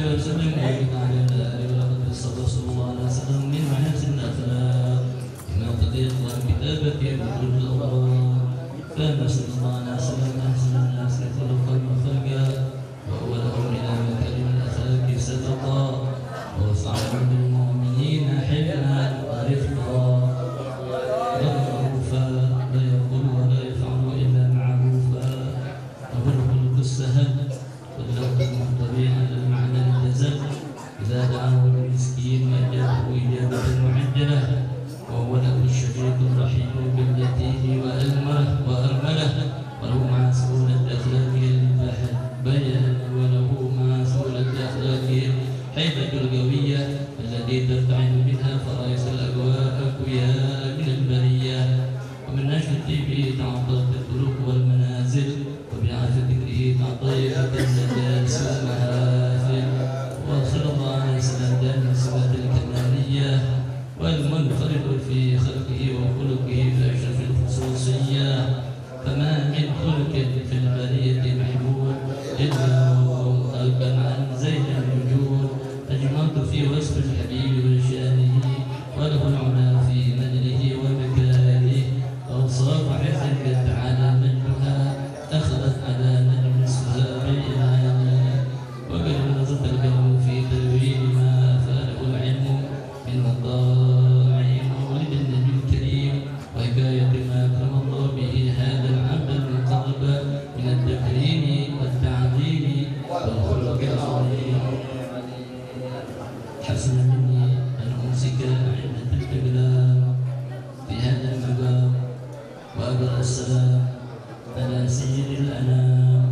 وسلم وبارك على الآل ولقد صلى الله عليه وسلم من محاسن الأخلاق إن قضية كتابك بدر الأوراق كان صلى الله عليه وسلم أحسن الناس خلقا وخلقا وأولهم إلى مكارم الأخلاق سبقا ووسعهم بالمؤمنين حلما ورفقا معروفا لا يقول ولا يفعل إلا معروفا وهو الخلق السهل والذوق المحتوي على المعنى الجزل إذا دعاه المسكين أجابه إجابة معجلة وهو له الشفيق الرحيم باليتيم وأرمله وله مع سهولة أخلاقه البحث بيان وله مع سهولة أخلاقه الحيبة القوية التي ترتعد منها فرائس الأقوياء من البرية ومن نشر به تعطلت الطرق والمنازل وبعافية ذكره تعطيت النجاس والمحافل وصلى الله عليه وسلم دائما الصفات الكمالية والمنفرد في خلقه وخلقه بأشرف الخصوصية فما من خلق في البرية محمود إلا قلبا عن زين الوجود أجملت في وصف الحبيب وشانه وله العلا في مجده ومكانه أوصاف حسن تعالى مجدها أخذت على نجم السهام إعاني وقد نزلت القلب في تلوين ما فاله العلم من مطاعم مولد النبي الكريم وحكاية ما أكرم الله به هذا العبد المقرب من التكريم والتعظيم والخلق العظيم حسن مني أن أمسك عدة الكلام في هذا المقام وأقرأ السلام على سيد الأنام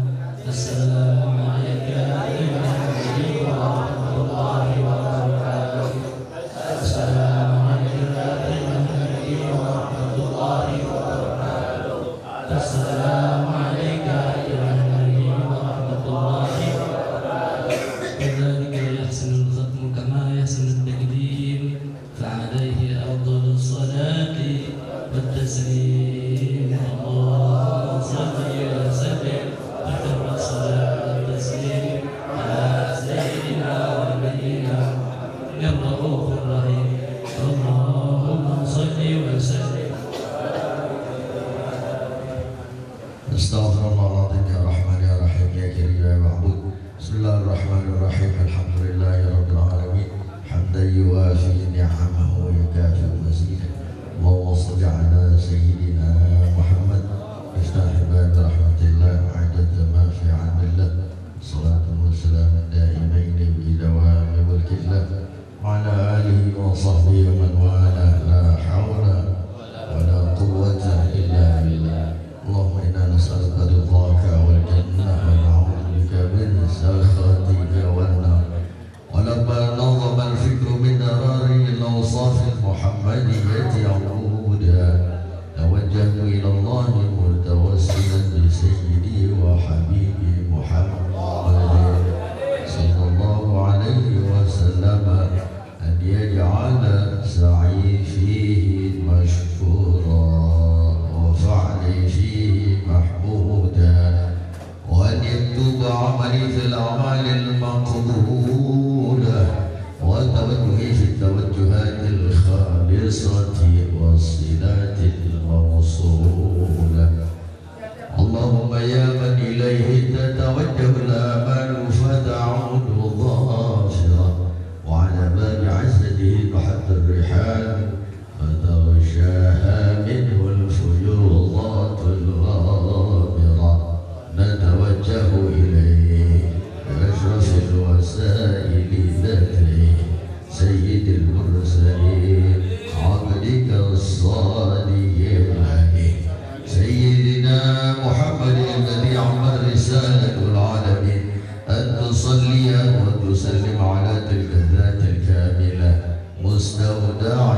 السلام عليك أيها النبي ورحمة الله وبركاته السلام عليك أيها النبي ورحمة الله وبركاته السلام عليك أيها النبي ورحمة الله وبركاته كذلك يحسن الختم كما يحسن التقديم فعليه أفضل الصلاة والتسليم اللهم صل وسلم أكثر الصلاة والتسليم على سيدنا ونبينا الرؤوف الرحيم اللهم صل وسلم استغفر الله العظيم يا رحمن يا رحيم يا كريم يا معبود بسم الله الرحمن الرحيم الحمد لله رب العالمين حمدا يوافي نعمه ويكافئ مزيده اللهم صل على سيدنا محمد افتح باب رحمة الله وعدد ما في علم الله صلاة وسلام دائمين بدوام ملك الله وعلى آله وصحبه ومن والاه لا حول ولا قوة إلا بالله اللهم إنا نسألك رضاك والجنة ونعوذ بك من سخطك والنار ولما نظم الفكر من درار الأوصاف المحمدية عرودا توجهت إلى الله متوسلا بسيدي وحبيبي محمد صلى الله عليه وسلم أن يجعل سعي فيه مشكورا وفعلي فيه محمودا وأن يكتب عملي في الأعمال المقبولة وتوجهي في التوجهات الخالصة والصلات الموصولة اللهم يا من إليه تتوجه الآمال فتعود ظافرة وعلى باب عزته تحت الرحال فتغشاها منه الفيوضات الغامرة نتوجه إليه بأشرف الوسائل ذكره سيد المرسلين عبدك الصالح الأمين سيدنا محمد الذي عمر رسالة العالمين أن تصلي وتسلم على تلك الذات الكاملة مستودع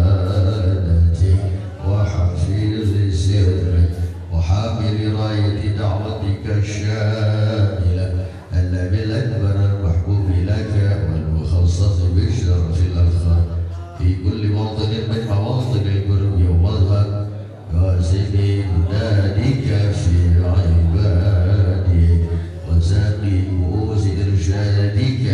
أمانتك وحفيظ سرك وحامل راية دعوتك الشاملة النبي الأكبر المحبوب لك والمخصص بالشرف الأخر في كل موطن من مواطن القرب والمظهر وسيدي ناديك في عبادك وساقي كؤوس إرشادك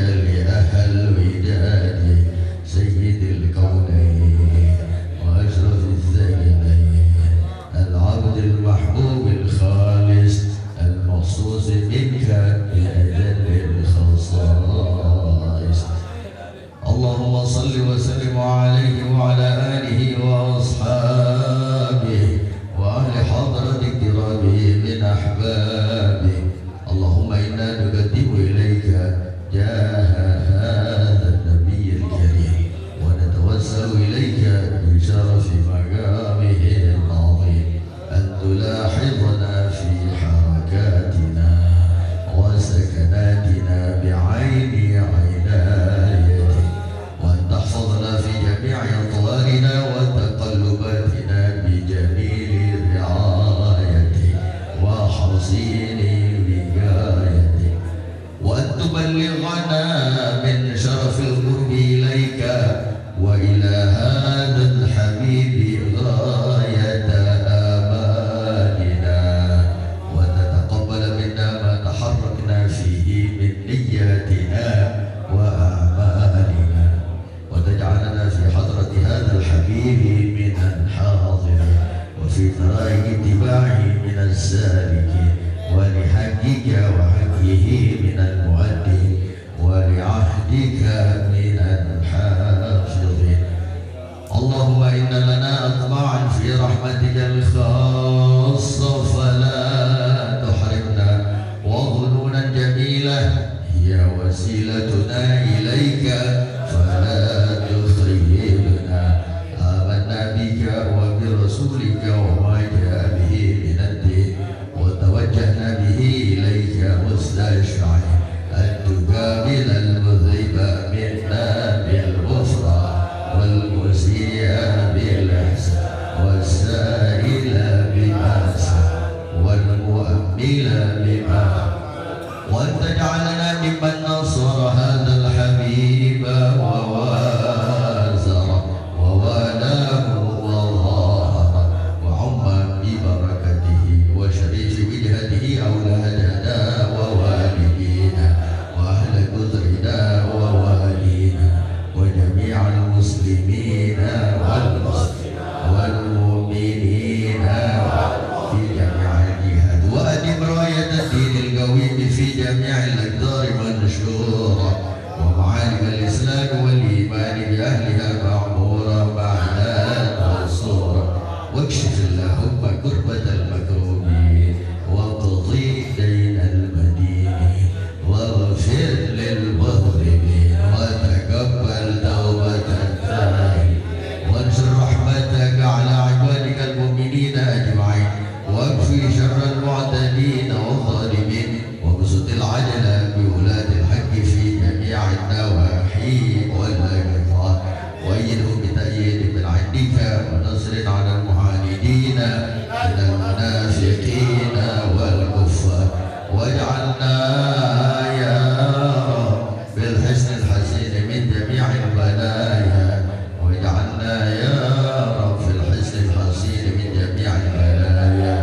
تبلغنا من شرف القرب إليك وإلى هذا الحبيب غاية آمالنا، وتتقبل منا ما تحركنا فيه من نياتنا وأعمالنا، وتجعلنا في حضرة هذا الحبيب من الحاضرين، وفي طريق اتباعه من السالكين، ولحقك وحقه من المؤدين، ولعهدك من الحافظين. اللهم إن لنا أطماعا في رحمتك الخاصة فلا تحرمنا، وظنونا جميلة هي وسيلتنا إليك فلا تخيبنا. آمنا بك وبرسولك وما جاء به من الدين، وتوجهنا به إليك مستشفعين أن تقابل المذنب منا بالغفران، والمسيء بالإحسان، والسائل بما سأل، والمؤمل بما، وأن تجعلنا ممن نصر هذا الحبيب ووازره ووالاه وظاهره، وعم ببركته وشريف وجهته أولادنا ووالدينا وأهل قدرنا ووالينا وجميع المسلمين والمؤمنين في جميع الجهات، وأدم راية الدين القويم في جميع الأقدار منشورة، ومعالم الإسلام والإيمان بأهلها معمورة معنا منصورة، واكشف اللهم كربة المكروبين، واقضي دين المدينين، واغفر للمذنبين، وتقبل توبة التائبين، وانشر رحمتك على عبادك المؤمنين أجمعين، واكفي شر المعتدين والظالمين، وابسط العدل بولاة الحق في جميع النواحي والأقطار، وأيدهم بتأييد من عندك ونصر على المعاندين من المنافقين والكفار، واجعلنا يا رب بالحسن الحسين من جميع البلايا، واجعلنا يا رب في الحسن الحسين من جميع البلايا،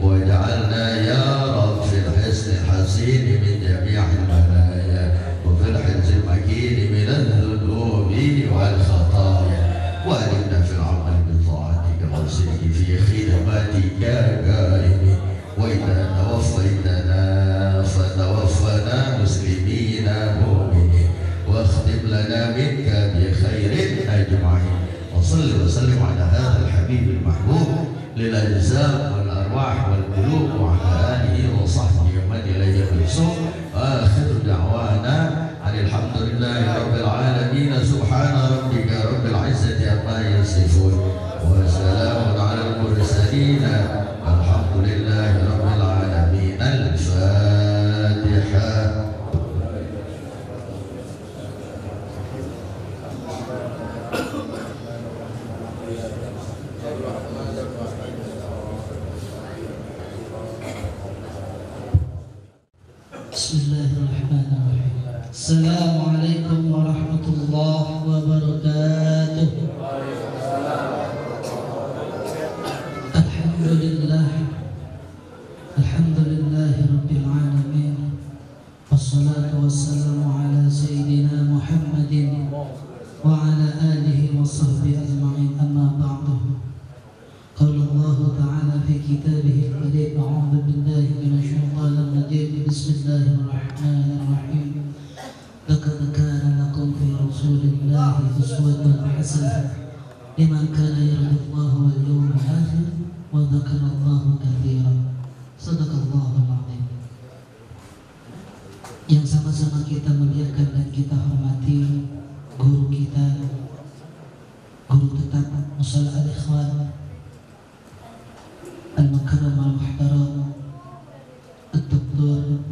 واجعلنا يا رب في الحسن الحسين من جميع البلايا، وفي الحرز المكين من الذنوب والخطايا، وأدمنا في العمل بطاعتك والصدق في خدمتك قائمين، وإذا توفيتنا فتوفنا مسلمين مؤمنين، واختم لنا منك بخير أجمعين. وصل وسلم على هذا الحبيب المحبوب للأجسام والأرواح والقلوب، وعلى آله وصحبه ومن إليه يرسل. آخر دعوانا أن الحمد لله رب العالمين. سبحان ربك رب العزة عما يصفون، وسلام على المرسلين، والحمد لله رب العالمين. الفاتحة. بسم الله الرحمن الرحيم. السلام عليكم ورحمة الله وبركاته. الحمد لله رب العالمين، والصلاة والسلام على سيدنا محمد وعلى آله وصحبه أجمعين. أما بعد، قال الله تعالى في كتابه الكريم: أعوذ بالله من الشيطان الرجيم، بسم الله الرحمن الرحيم. لقد كان لكم في رسول الله أسوة حسنة لمن كان يرجو الله واليوم الآخر وذكر الله كثيرا. Sadaqallahul Azim. Yang sama-sama kita muliakan dan kita hormati guru kita, guru tetap Musalla al-Ikhwan Al-Mukarram Al-Muhtaram Ad-Doktor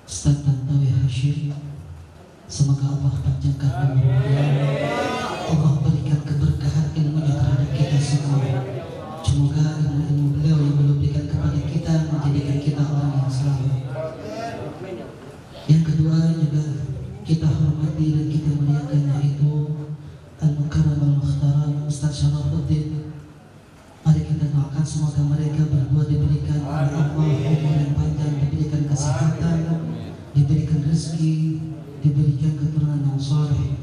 Ustaz Tantowi Hashim. Semoga Allah panjangkan umurnya, Allah berikan keberkahan ilmunya terhadap kita semua. Semoga ilmu beliau yang beliau berikan kepada kita menjadikan kita orang yang selamat. Yang kedua, kedua juga kita hormati dan kita muliakan, yaitu Al-Mukarram Al-Mukhtaram Ustaz Syarafuddin. Mari kita doakan semoga mereka berdua diberikan oleh Allah umur yang panjang, diberikan kesehatan, diberikan rezeki, diberikan keturunan yang saleh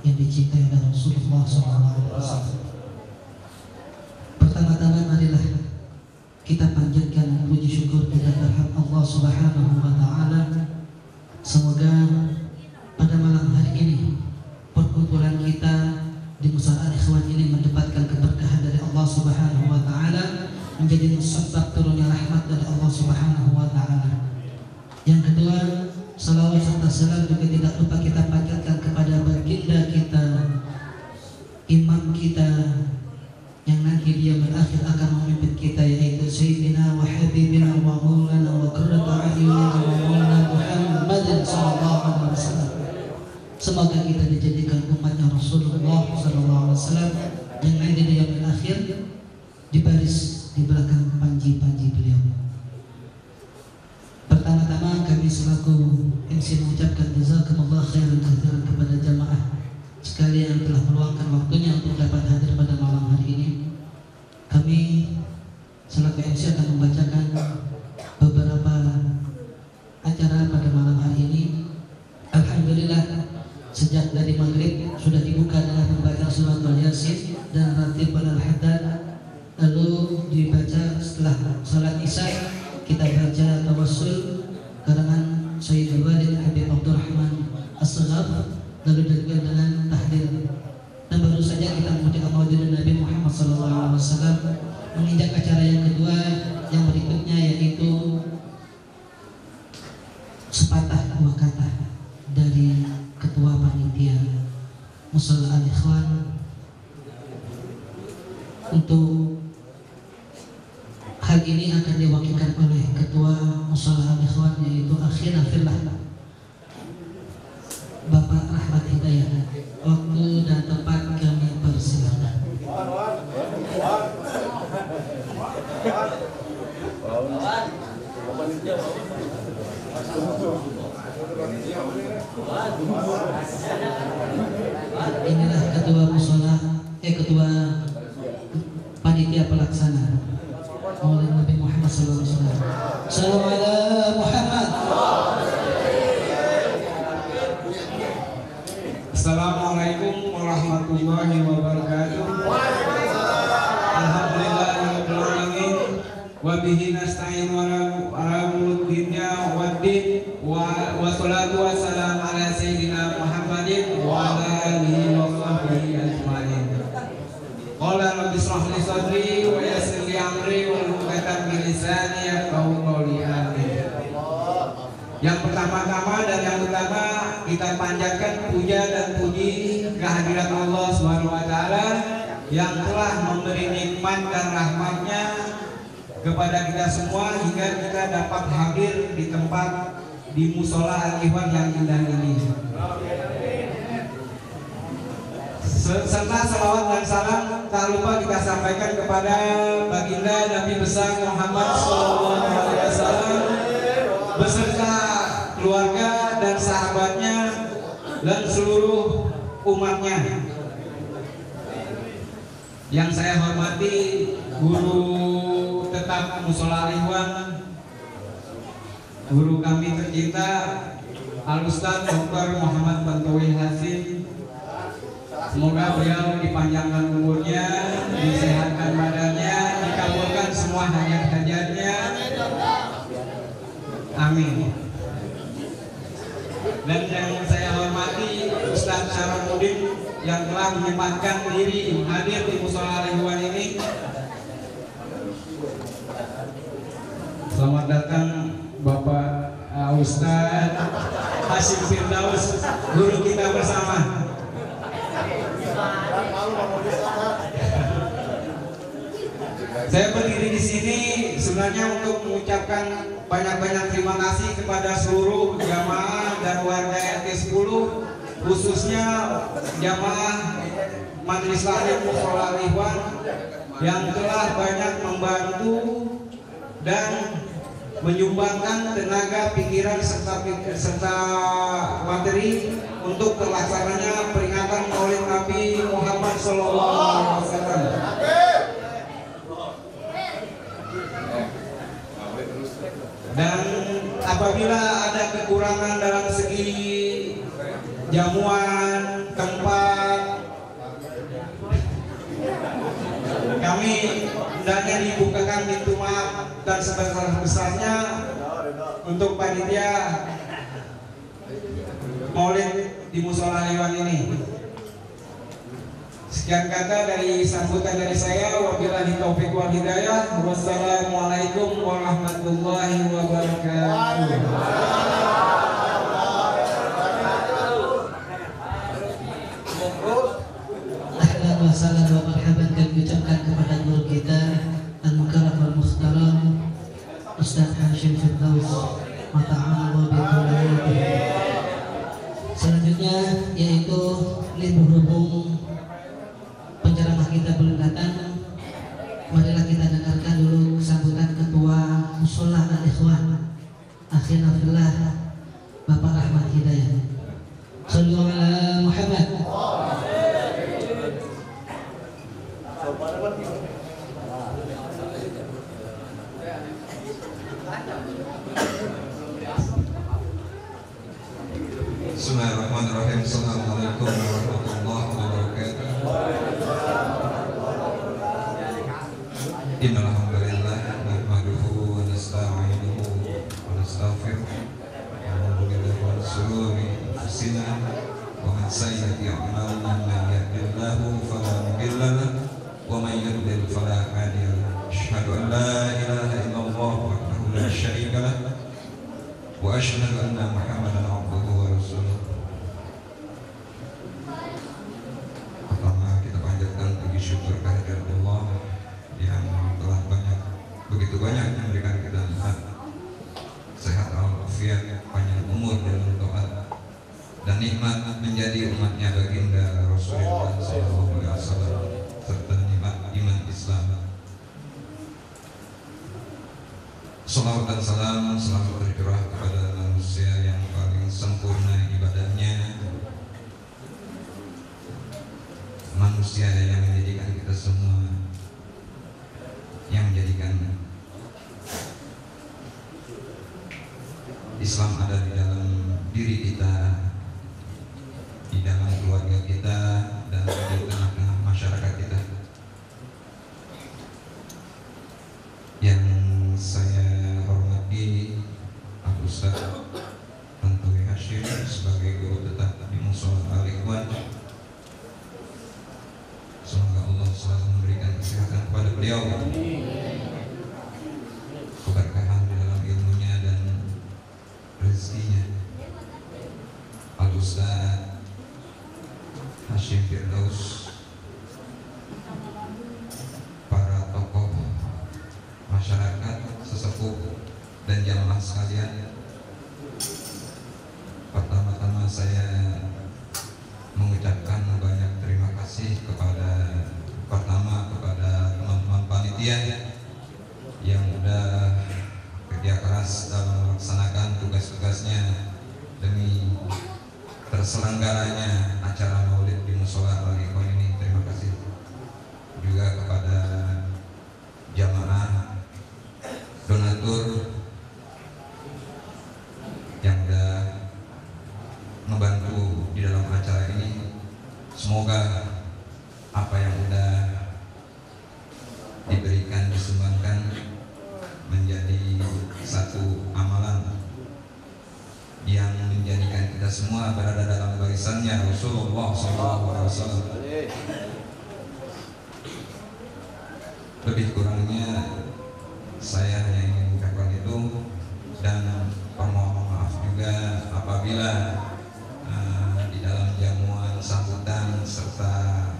yang dicintai oleh Rasulullah SAW. Pertama-tama marilah kita panjatkan puji syukur kita terhadap Allah Subhanahu wa Ta'ala. Semoga pada malam hari ini perkumpulan kita di Musala Ikhwan ini mendapatkan keberkahan dari Allah Subhanahu wa Ta'ala, menjadi musabab turunnya rahmat dari Allah Subhanahu wa Ta'ala. Yang kedua, salawat serta salam juga tidak lupa kita panjatkan kepada baginda kita, imam kita yang nanti dia berakhir akan memimpin kita, yaitu Sayyidina wa Habibina wa Maulana wa Qurratu A'yunina wa Maulana Muhammadin sallallahu alaihi wasallam. Semoga kita dijadikan umatnya Rasulullah sallallahu alaihi wasallam yang nanti di yaumil akhir di baris di belakang panji-panji beliau. Pertama-tama kami selaku MC mengucapkan jazakumullah khairan katsiran kepada jamaah sekalian yang telah meluangkan waktunya untuk dapat hadir pada malam hari ini. Kami selaku MC akan membacakan beberapa acara pada malam hari ini. Alhamdulillah, sejak dari maghrib sudah dibuka dengan membaca surat Al-Yasin dan ratib Al-Haddad. Lalu dibaca setelah salat Isya, kita baca tawassul karangan Sayyidul Walid Habib Abdurrahman As-Saghab, lalu juga dengan tahlil. Dan baru saja kita mengucapkan maulid Nabi Muhammad SAW. Menginjak acara yang kedua yang berikutnya, yaitu sepatah dua kata dari Ketua Panitia Musala Al-Ikhwan. Untuk hal ini akan diwakilkan oleh Ketua Musala Al-Ikhwan, yaitu Akhina Fillah Bapak Rahmat Hidayah. Waktu dan tempat kami persilakan. Inilah Ketua Musala, Ketua Panitia Pelaksana Maulid Nabi Muhammad SAW. Salam ala Muhammad. Assalamualaikum warahmatullahi wabarakatuh. Alhamdulillahirabbil alamin wa bihi nasta'in ala umuri dunya waddin wa salatu wassalamu ala sayyidina Muhammadin wa ala alihi wa sahbihi ajmain. Qala rabbi ishrah li sadri wa yassir li amri wa hlul min lisani yafqahu qawli. Amin. Yang pertama-tama dan yang utama kita panjatkan puja dan puji kehadirat Allah Subhanahu wa Ta'ala yang telah memberi nikmat dan rahmatnya kepada kita semua hingga kita dapat hadir di tempat di Musala Al-Ikhwan yang indah ini. Serta salawat dan salam tak lupa kita sampaikan kepada baginda Nabi besar Muhammad SAW beserta keluarga dan sahabatnya dan seluruh umatnya. Yang saya hormati guru tetap Musala Al-Ikhwan, guru kami tercinta Al-Ustaz Dr. Muhammad Tantowi Hasim. Semoga beliau dipanjangkan umurnya, disehatkan badannya, dikabulkan semua hajat-hajatnya. Amin. Dan yang saya hormati Ustaz Syarafuddin yang telah menyempatkan diri hadir di Musala Al-Ikhwan ini. Selamat datang Bapak Ustaz Hasyim Firdaus, guru kita bersama. Saya berdiri di sini sebenarnya untuk mengucapkan banyak-banyak terima kasih kepada seluruh jamaah dan warga RT 10, khususnya jamaah Majelis Taklim Musala Al-Ikhwan yang telah banyak membantu dan menyumbangkan tenaga, pikiran serta materi untuk terlaksananya peringatan Maulid Nabi Muhammad SAW. Dan apabila ada kekurangan dalam segi jamuan, tempat, kami hendaknya dibukakan pintu maaf dan sebesar-besarnya untuk panitia Maulid di Musola Lewan ini. Sekian kata dari sambutan dari saya. Wabillahi taufiq wal hidayah. Wassalamualaikum warahmatullahi wabarakatuh. Ahlan wa sahlan wa marhaban kami ucapkan kepada guru kita Al-Mukarram Al-Mukhtaram Ustaz Hashim Firdaus Mata'amul Wabillahi. Selanjutnya yaitu berhubung penceramah kita belum datang, marilah kita dengarkan dulu sambutan Ketua Musola Al-Ikhwan Akhirna Fillah Bapak Ahmad Hidayat. Sallu ala Muhammad. Bismillahirrahmanirrahim. Assalamualaikum warahmatullahi wabarakatuh. Innal hamdalillah nahmaduhu wa nasta'inuhu wa nastaghfiruh wa na'udzu billahi min shururi anfusina wa min sayyiati a'malina man yahdihillahu fala mudilla lahu wa man yudlil fala hadiya lahu. Asyhadu an la ilaha illallah wahdahu la syarika lahu wa asyhadu anna Muhammadan abduhu wa rasuluh. Pertama kita panjatkan puji syukur kehadirat Allah yang telah begitu banyak memberikan kita nikmat sehat walafiat, panjang umur dan taat, dan nikmat menjadi umatnya baginda Rasulullah SAW serta nikmat iman Islam. Salawat dan salam selalu tercurah kepada manusia yang paling sempurna ibadahnya, manusia yang menjadikan kita semua, yang menjadikan Islam ada di dalam diri kita, di dalam keluarga kita, dan di tengah-tengah masyarakat kita. Yang saya hormati Pak Ustaz Tantowi Hashim sebagai guru tetap di Musola Al-Ikhwan. Semoga Allah selalu memberikan kesehatan kepada beliau, keberkahan di dalam ilmunya dan rezekinya. Al Ustaz Hashim Firdaus, para tokoh masyarakat, sesepuh dan jamaah sekalian, pertama-tama saya mengucapkan banyak terima kasih kepada teman-teman panitia yang sudah kerja keras dalam melaksanakan tugas-tugasnya demi terselenggaranya acara Maulid di Musola Al-Ikhwan ini. Terima kasih juga kepada jamaah donatur yang sudah membantu di dalam acara ini. Semoga apa yang sudah diberikan, disumbangkan menjadi satu amalan yang menjadikan kita semua berada dalam barisannya Rasulullah SAW. Lebih kurangnya saya hanya ingin mengucapkan itu, dan permohonan maaf juga apabila di dalam jamuan sambutan serta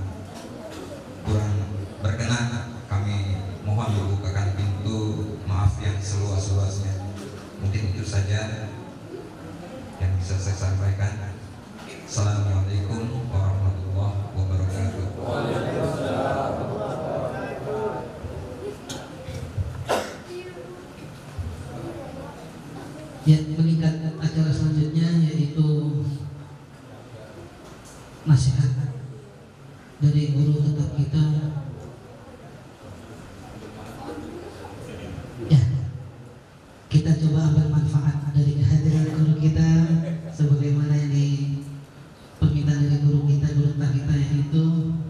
kurang berkenan. Kami mohon dibukakan pintu maaf yang seluas-luasnya. Mungkin itu saja yang bisa saya sampaikan. Assalamualaikum warahmatullahi wabarakatuh. nasihat dari guru tetap kita. Ya, kita coba ambil manfaat dari kehadiran guru kita sebagaimana yang di permintaan dari guru kita, guru tetap kita, yaitu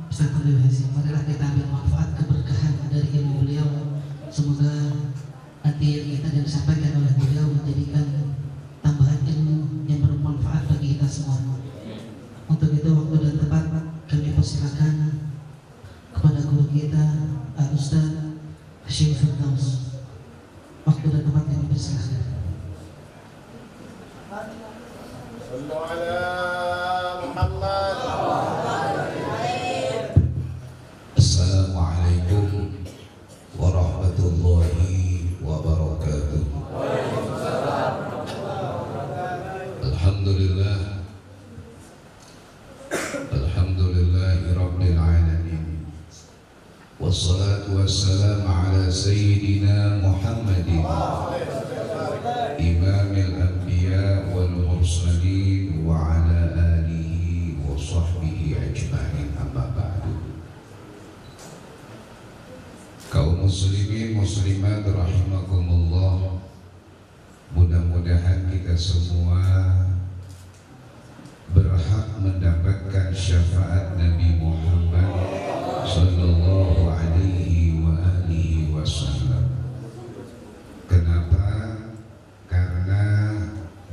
Ustaz Abdul Hasim. Marilah kita ambil manfaat keberkahan dari ilmu beliau. Semoga nanti yang kita dan disampaikan oleh beliau menjadikan tambahan ilmu yang bermanfaat bagi kita semua. Untuk itu waktu dan tempat kami persilakan kepada guru kita Al-Ustaz Hashim Firdaus. Waktu dan tempat kami persilakan. Sallu ala Muhammad. Assalamualaikum warahmatullahi wabarakatuh. Alhamdulillah, alhamdulillahi rabbil alamin. Wassalatu wassalamu ala sayyidina Muhammadin imamil anbiya wal mursalin wa ala alihi wa sahbihi ajma'in, amma ba'du. Kaum muslimin muslimat rahimakumullah, mudah-mudahan kita semua berhak mendapatkan syafaat Nabi Muhammad sallallahu alaihi wa alihi wasallam. Kenapa? Karena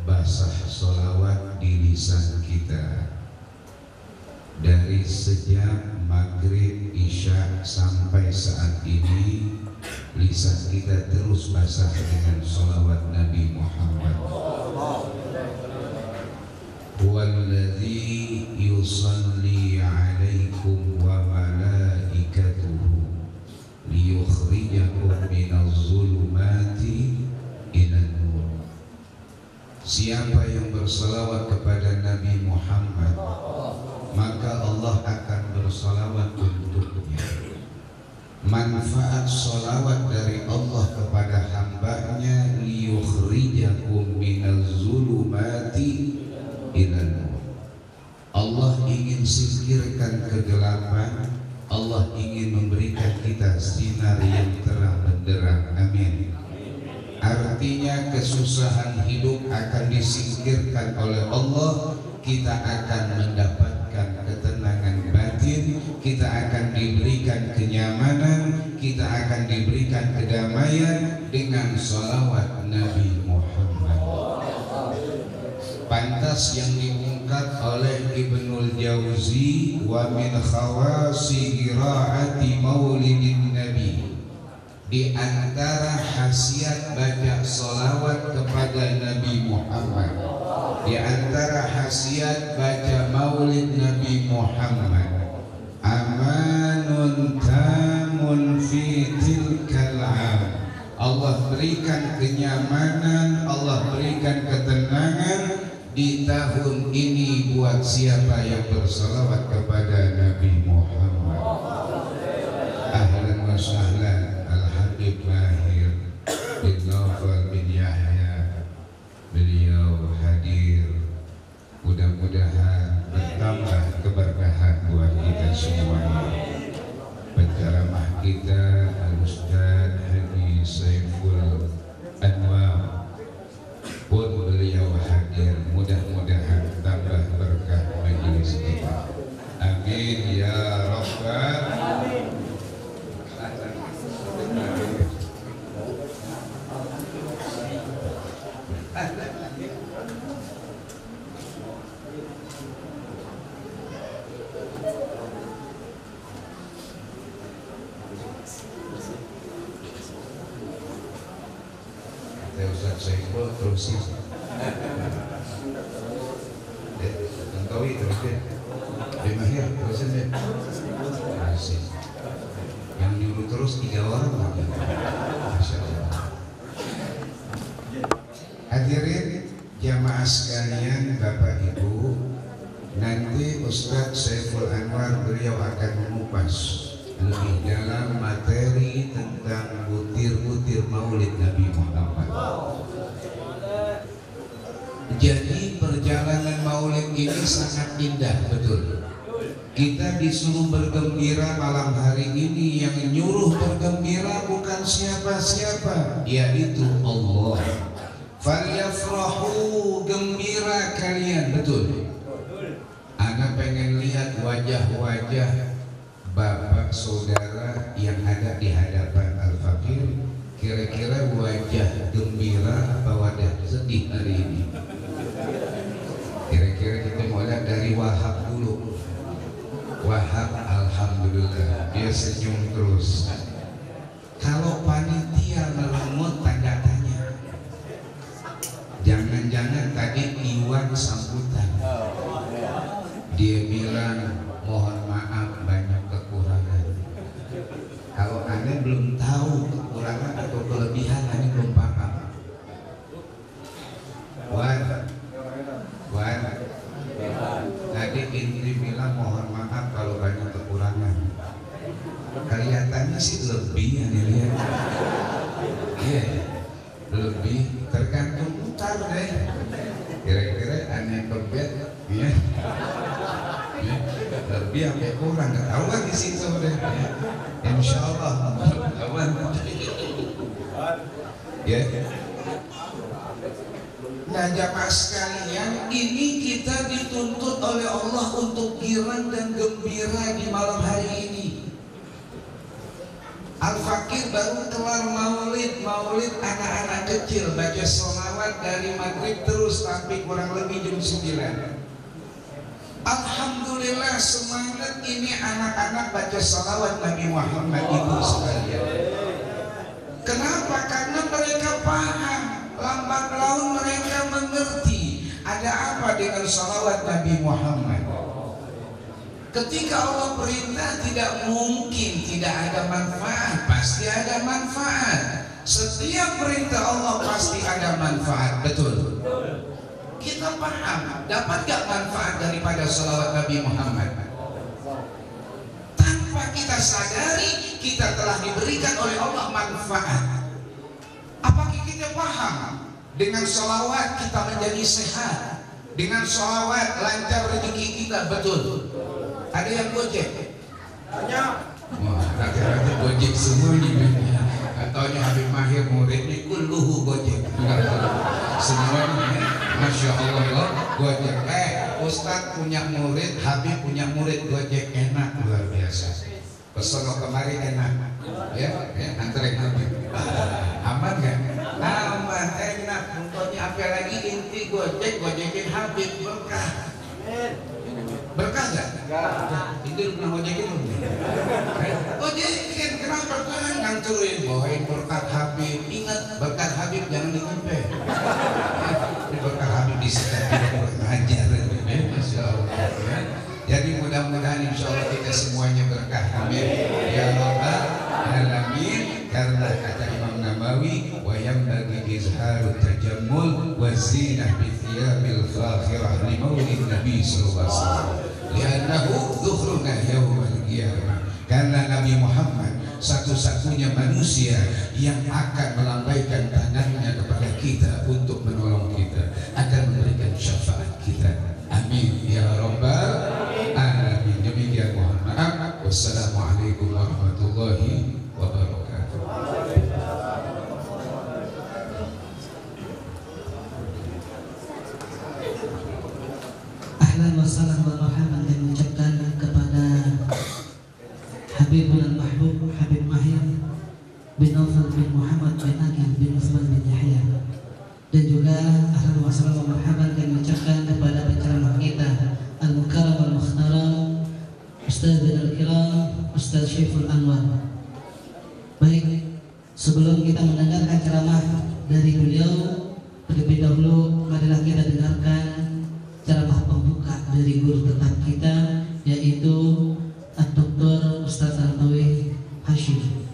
basah sholawat di lisan kita dari sejak maghrib isya sampai saat ini. Lisan kita terus basah dengan sholawat Nabi Muhammad. Walladzi yusalli alaikum wa malaikatuhu liyukhrijakum minaz zulumati ilan nur. Siapa yang bersalawat kepada Nabi Muhammad, maka Allah akan bersalawat untuknya. Manfaat salawat dari Allah kepada hambanya, liyukhrijakum minaz zulumati ilan nur. Allah ingin singkirkan kegelapan, Allah ingin memberikan kita sinar yang terang benderang. Amin. Artinya kesusahan hidup akan disingkirkan oleh Allah. Kita akan mendapatkan ketenangan batin, kita akan diberikan kenyamanan, kita akan diberikan kedamaian dengan salawat Nabi Muhammad. Pantas yang diungkap oleh Ibnul Jauzi, wa min khawasi qiraati maulidin nabi, di antara khasiat baca salawat kepada Nabi Muhammad, di antara khasiat baca maulid Nabi Muhammad, amanun tamun fi tilkal am. Allah berikan kenyamanan, Allah berikan ketenangan di tahun ini buat siapa yang bersalawat kepada Nabi Muhammad. Ahlan wa sahlan Al-Habib Mahir bin Nawfal bin Yahya, beliau hadir. Mudah-mudahan bertambah keberkahan buat kita semuanya. Penceramah kita Al-Ustaz Haji Saiful Anwar pun beliau hadir. Mudah-mudahan tambah berkah majelis kita. Amin ya rabbal alamin. Ustaz Saiful terusin. Tantawi terusin. Mahir terusin deh. Terusin. Yang nyuruh terus 3 orang lagi. Masya Allah. Hadirin jamaah sekalian, Bapak Ibu, nanti Ustaz Saiful Anwar beliau akan mengupas lebih dalam materi tentang butir-butir maulid Nabi Muhammad. Jadi perjalanan maulid ini sangat indah, betul. Kita disuruh bergembira malam hari ini. Yang nyuruh bergembira bukan siapa-siapa, yaitu Allah. Falyafrahu, gembira kalian, betul. Anak pengen lihat wajah-wajah bapak saudara yang ada di hadapan Al-Fakir. Kira-kira wajah gembira apa wajah sedih hari ini? Kira-kira kita mulai dari Wahab dulu. Wahab, alhamdulillah, dia senyum terus. Kalau panitia melemut, tanda tanya. Jangan-jangan tadi Iwan sambutan. Dia bilang mohon maaf banyak kekurangan. Kalau Anda belum tahu kekurangan atau kelebihan, Anda belum paham. Wan, tadi Indri bilang mohon maaf kalau banyak kekurangan. Kelihatannya sih lebih, Anda lihat. Iya, lebih tergantung putar deh. Kira-kira Anda kebet, ya. Lebih sampai kurang, nggak tahu kan di situ deh. Insya Allah, kawan. Ya. Nah, jamaah sekalian, ini kita dituntut oleh Allah untuk girang dan gembira di malam hari ini. Al-Fakir baru kelar maulid anak-anak kecil baca sholawat dari maghrib terus sampai kurang lebih jam 9. Alhamdulillah, semangat ini anak-anak baca sholawat Nabi Muhammad itu sekalian. Kenapa? Karena mereka paham, lambat laun mereka mengerti ada apa dengan sholawat Nabi Muhammad. Ketika Allah perintah, tidak mungkin tidak ada manfaat, pasti ada manfaat. Setiap perintah Allah pasti ada manfaat, betul. Kita paham, dapat gak manfaat daripada sholawat Nabi Muhammad? Tanpa kita sadari, kita telah diberikan oleh Allah manfaat. Apakah kita paham? Dengan sholawat kita menjadi sehat, dengan sholawat lancar rezeki kita, betul. Ada yang gojek? Banyak. Wah, rata-rata gojek semua ini. Katanya Habib Mahir muridnya kulluhu gojek. Semuanya, Masya Allah, gojek. Ustadz punya murid, Habib punya murid, gojek enak luar biasa. Pesan kemarin enak, ya, anterin Habib. Aman kan? Aman, enak. Contohnya apa lagi inti gojek, gojekin Habib, berkah. Berkah gak? Itu pernah gojekin belum? Gojekin, kenapa? Ngancurin, bawain berkat Habib. Ingat, berkat Habib jangan dikumpe. Berkat Habib disekat, tidak ngajar. Masya Allah. Jadi mudah-mudahan insya Allah kita semuanya berkah. Amin. Ya Rabbal Alamin. Karena kata Imam Nawawi, wa yanbaghi izharu tajammul wa zinah bi thiyabil fakhirah li maulid Nabi sallallahu alaihi wasallam. Li'annahu dzukhruna yaumal qiyamah. Karena Nabi Muhammad satu-satunya manusia yang akan melambaikan tangannya kepada kita untuk menolong kita, akan memberikan syafaat kita. Amin ya Rabbal Alamin. Demikian, mohon maaf. Wassalamualaikum warahmatullahi wabarakatuh. Ahlan wa sahlan wa marhaban, dan mengucapkan kepada Habibul Mahbub Habib Mahir bin Nawfal bin Muhammad bin Agil bin Uthman bin Yahya, dan juga ahlan wa sahlan wa marhaban, dan mengucapkan kepada penceramah kita Al-Mukarram Al-Mukhtaram Ustaz Al-Kiram Ustaz Syaiful Anwar. Baik, sebelum kita mendengarkan ceramah dari beliau, terlebih dahulu marilah kita dengarkan ceramah pembuka dari guru tetap kita, yaitu Dr. Ustaz Arnawi Hashim.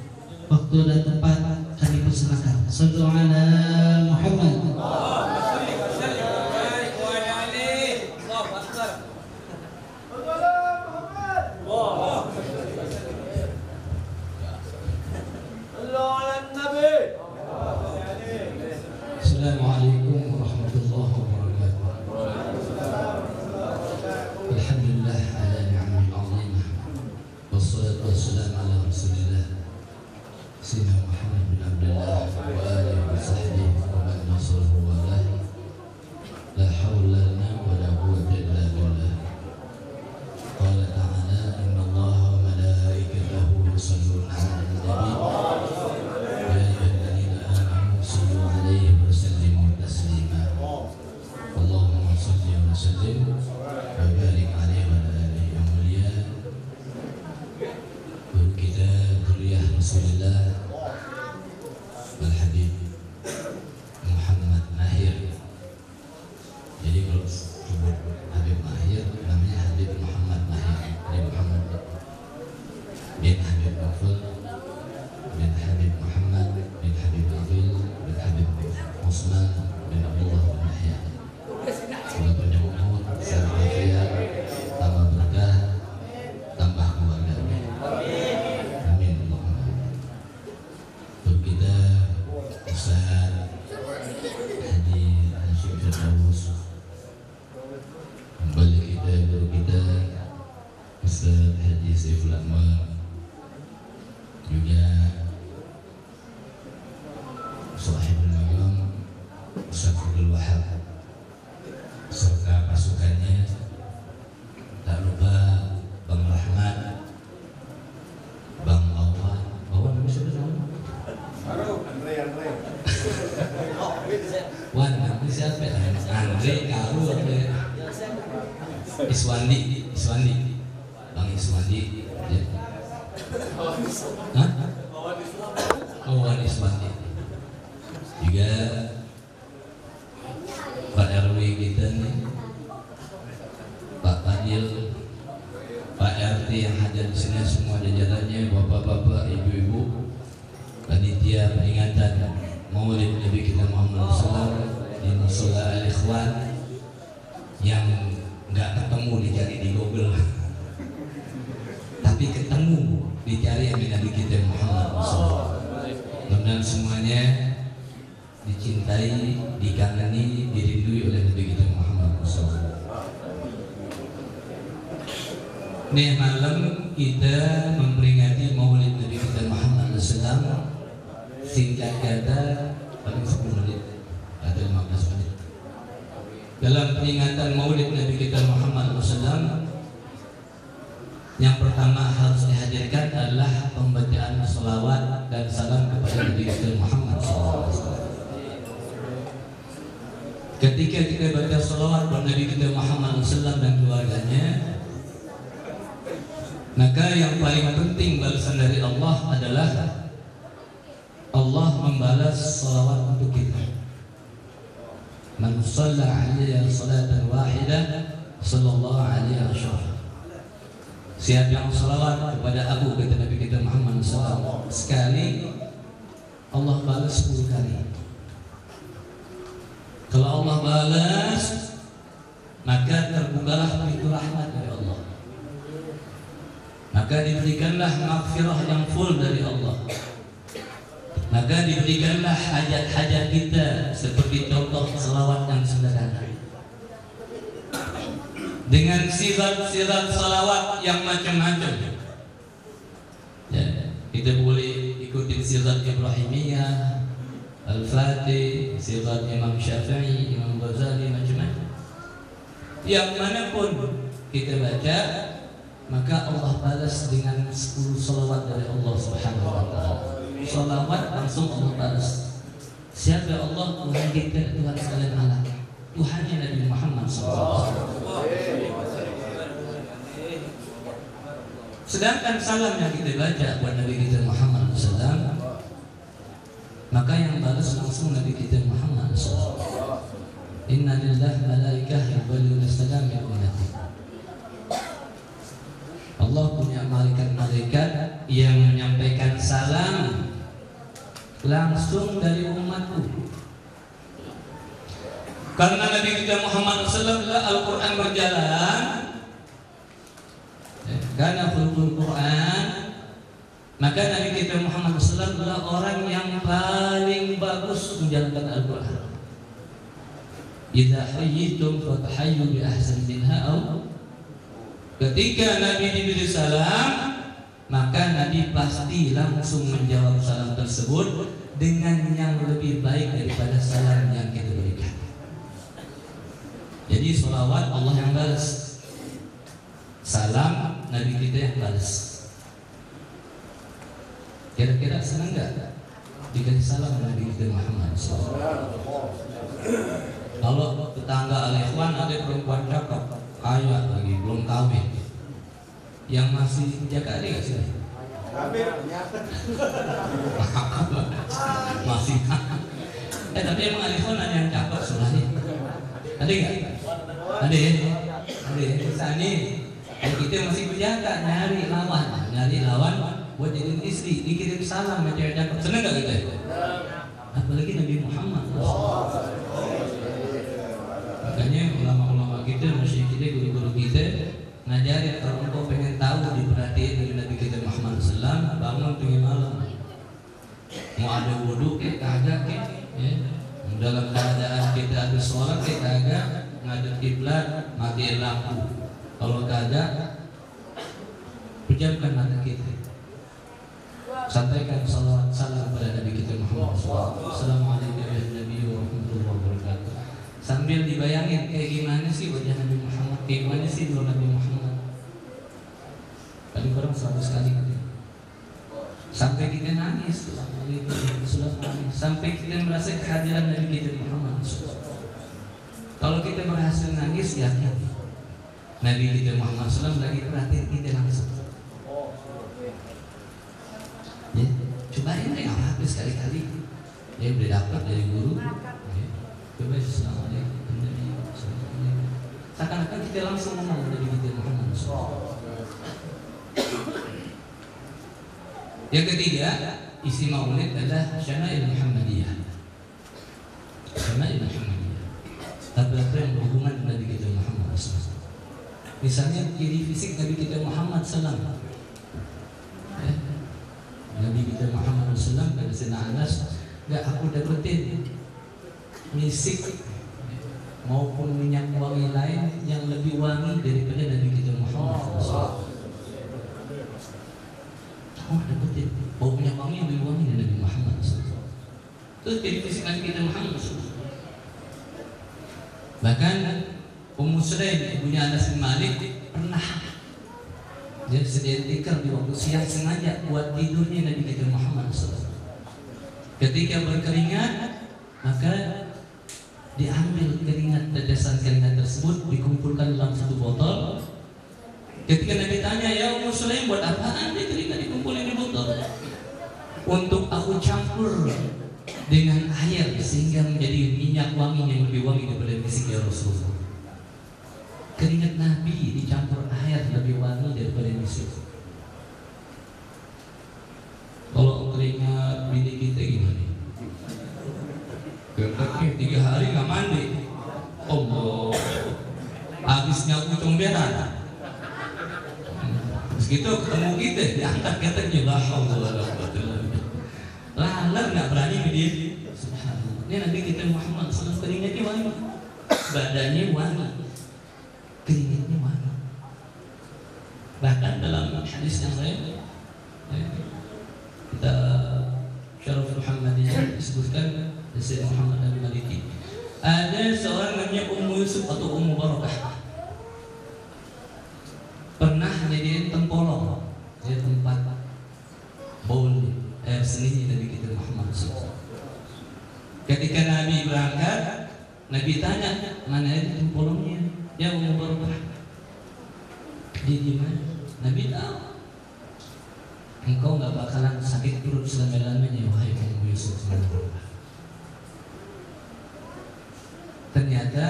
Waktu dan tempat kami persilakan. Sallu ala Muhammad. Assalamualaikum warahmatullahi wabarakatuh. وسلم وبارك عليه وعلى آله yang mulia. Guru kita Kuliah Rasulullah Al-Habib Muhammad Mahir. Jadi kalau sebut Habib Mahir namanya Habib Muhammad Mahir. Habib Muhammad bin Habib Gafur bin Habib Muhammad bin Habib Abdul bin Habib Osman bin Abdullah bin Yahya. Semoga panjang umur, sehat walafiat, tambah berkah, tambah keluarga. Amin. Untuk kita Ustaz Haji Hashim Firdaus, kembali kita guru kita Ustaz Haji Saiful Anwar, juga Sahibul Magam Ustaz Abdul Wahab serta pasukannya, tak lupa Bang Rahmat, Bang Awan. Awan siapa nama? Andre. Wan, nama siapa? Andre, Karu, Iswandi, Bang Iswandi. Ya. Hah? Awan Iswandi. Juga Pak RW kita nih, Pak Fadil, Pak RT yang hadir di sini, semua jajarannya, bapak-bapak, ibu-ibu, panitia peringatan Maulid Nabi kita Muhammad SAW di Musola Al-Ikhwan yang nggak ketemu dicari di Google, tapi ketemu dicari yang Nabi kita Muhammad SAW. Mudah-mudahan semuanya dicintai, dikagumi, dirindui oleh Nabi kita Muhammad SAW. Nih malam kita memperingati Maulid Nabi kita Muhammad SAW. Singkat kata paling 10 menit atau 15 menit. Dalam peringatan Maulid Nabi kita Muhammad SAW, yang pertama harus dihadirkan adalah pembacaan salawat dan salam kepada Nabi kita Muhammad SAW. Ketika kita baca salawat kepada Nabi kita Muhammad SAW dan keluarganya, maka yang paling penting balasan dari Allah adalah Allah membalas salawat untuk kita. Man shalla alaihi salatan wahidah sallallahu alaihi wasallam. Siapa yang salawat kepada aku, kata Nabi kita Muhammad SAW, sekali, Allah balas 10 kali. Kalau Allah balas, maka terbukalah pintu rahmat dari Allah, maka diberikanlah maghfirah yang full dari Allah, maka diberikanlah hajat-hajat kita seperti contoh salawat yang sederhana dengan sirat-sirat salawat yang macam-macam. Ya, kita boleh ikutin sirat Ibrahimiyah, Al-Fatih, sirat Imam Syafi'i, Imam Ghazali, macam-macam. Yang manapun kita baca, maka Allah balas dengan 10 salawat dari Allah Subhanahu wa ta'ala. Salawat langsung Allah balas. Siapa Allah? Tuhan kita, Tuhan sekalian alam, Tuhannya Nabi Muhammad SAW. Sedangkan salam yang kita baca buat Nabi kita Muhammad SAW, maka yang balas langsung Nabi kita Muhammad SAW. Inna lillahi malaikah yuballuna salam min ummati. Allah punya malaikat-malaikat yang menyampaikan salam langsung dari umatku. Karena Nabi kita Muhammad SAW adalah Al-Quran berjalan, karena khulqul Quran, maka Nabi kita Muhammad SAW adalah orang yang paling bagus menjalankan Al-Quran. Idza hayyitum fatahayyu bi ahsan minha aw. Ketika Nabi diberi salam, maka Nabi pasti langsung menjawab salam tersebut dengan yang lebih baik daripada salam yang kita berikan. Jadi salawat Allah yang balas, salam Nabi kita yang balas. Kira-kira senang nggak dikasih salam Nabi kita Muhammad SAW? Kalau tetangga al-ikhwan ada perempuan cakep, kaya lagi belum kawin, yang masih jaga adik gak sih? Masih. Tapi emang al-ikhwan ada yang cakep sulahnya. Ada nggak? Ada ya. Misalnya nih, kita masih berjaga nyari lawan buat jadi istri, dikirim salam sama cewek cakep, seneng gak kita? Apalagi Nabi Muhammad. Makanya ulama-ulama kita, masyarakat kita, guru-guru kita ngajarin kalau engkau pengen tahu diperhatiin dari Nabi kita Muhammad SAW, bangun tengah malam. Mau ada wudhu kagak ya. Dalam keadaan kita ada sholat kagak, ngadep kiblat, matiin lampu. Kalau kagak, pejamkan mata kita. Sampaikan salawat salam pada Nabi kita Muhammad SAW. Assalamualaikum warahmatullahi wabarakatuh. Sambil dibayangin kayak gimana sih wajah Nabi Muhammad, kayak gimana sih doa Nabi Muhammad. Paling kurang 100 kali gitu. Sampai kita nangis, sampai kita merasa kehadiran Nabi kita Muhammad. Kalau kita berhasil nangis, yakin Nabi kita Muhammad SAW lagi perhatiin kita langsung. Ya, cobain deh nggak apa-apa sekali-kali. Ya udah dapat dari guru. Ya, coba assalamualaikum. Seakan-akan kita langsung ngomong Nabi kita Muhammad SAW. Yang ketiga, isi maulid adalah Syama'il Muhammadiyah. Syama'il Muhammadiyah. Apa-apa yang berhubungan dengan Nabi kita Muhammad SAW. Misalnya ciri fisik Nabi kita Muhammad SAW. Nabi kita Muhammad SAW kata Sayyidina Anas, gak aku dapetin misik maupun minyak wangi lain yang lebih wangi daripada Nabi kita Muhammad SAW. Aku dapetin bau minyak wangi yang lebih wangi dari Nabi Muhammad SAW. Terus jadi fisik Nabi kita Muhammad SAW. Bahkan Ummu Sulaim ibunya Anas bin Malik pernah dia sediain tikar di waktu siang sengaja buat tidurnya Nabi kita Muhammad SAW. Ketika berkeringat, maka diambil keringat, tetesan keringat tersebut dikumpulkan dalam satu botol. Ketika Nabi tanya, ya Ummu Sulaim, buat apaan dia keringat dikumpulin di botol? Untuk aku campur dengan air sehingga menjadi minyak wangi yang lebih wangi daripada misik ya Rasulullah. Keringat Nabi dicampur air lebih wangi daripada misik. Kalau keringat bini kita gimana? Keringatnya 3 hari nggak mandi. Allah, habisnya aku comberan. Segitu ketemu kita diangkat katanya la haula wala quwwata illa billah. Lalar nggak berani berdiri. Subhanallah. Ini Nabi kita Muhammad SAW keringatnya wangi, badannya wangi, keringatnya wangi. Bahkan dalam hadis yang lain kita Syaraf Muhammadiyah disebutkan Sayyid Muhammad Al-Maliki, ada seorang namanya Ummu Yusuf atau Ummu Barakah, pernah jadiin tempolong di tempat bowl air seninya Nabi kita Muhammad SAW. Ketika Nabi berangkat, Nabi tanya, mana itu tempolongnya? Ya Ummu Barakah. Dia di mana? Nabi tahu, engkau nggak bakalan sakit perut selama-lamanya wahai Ummu Yusuf. Ternyata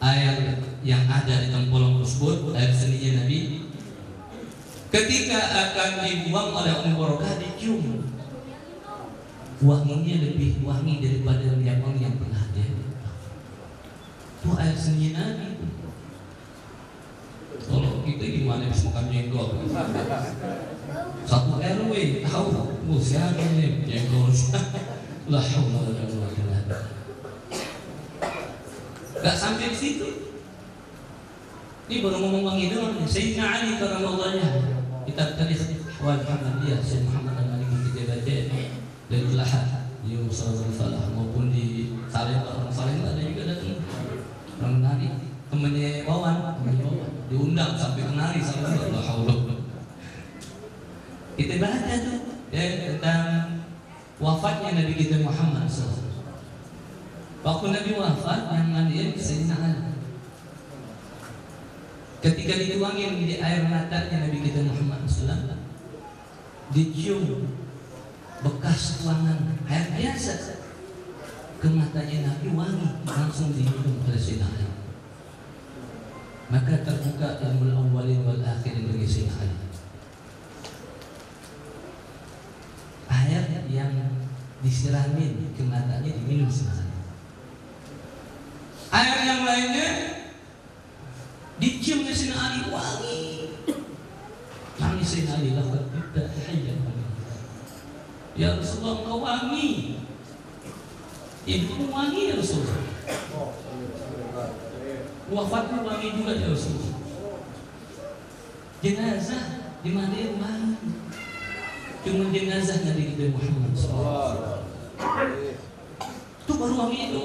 air yang ada di tempolong tersebut, air seninya Nabi, ketika akan dibuang oleh Ummu Barakah, dicium, wanginya lebih wangi daripada minyak wangi yang pernah dia. Itu air seninya Nabi. Kalau kita gimana bisa makan jengkol? Satu RW tahu, siapa nih jengkol? La haula wala quwwata illa billah. Gak sampai di situ. Ini baru ngomong wangi doang. Sayyidina Ali karamallahu kita tarikh Ahwal Muhammadiyah Sayyid Muhammad Al-Maliki kita baca dari Lahad di Musyawarah Falah maupun di Saleh, orang Saleh ada juga datang orang menari, temannya Wawan diundang sampai kenari sama Allah haula. Kita baca tuh ya tentang wafatnya Nabi kita Muhammad SAW. Waktu Nabi wafat, yang mandiin Sayyidina Ali. Ketika dituangin di air matanya Nabi kita Muhammad SAW, dicium bekas tuangan air biasa ke matanya Nabi, wangi, langsung diminum oleh Sayyidina Ali. Maka terbuka ilmu awalin wal akhirin bagi Sayyidina Ali. Air yang disiramin ke matanya diminum Sayyidina Ali. Air yang lainnya dicium oleh Sayyidina Ali, wangi. Nangis Sayyidina Ali, laqad tibta tahiyyan. Ya Rasulullah, engkau wangi. Ibumu wangi ya Rasulullah. Wafatmu wangi juga ya Rasulullah. Jenazah dimandiin wangi. Cuma jenazah Nabi kita Muhammad SAW. Itu baru wangi itu.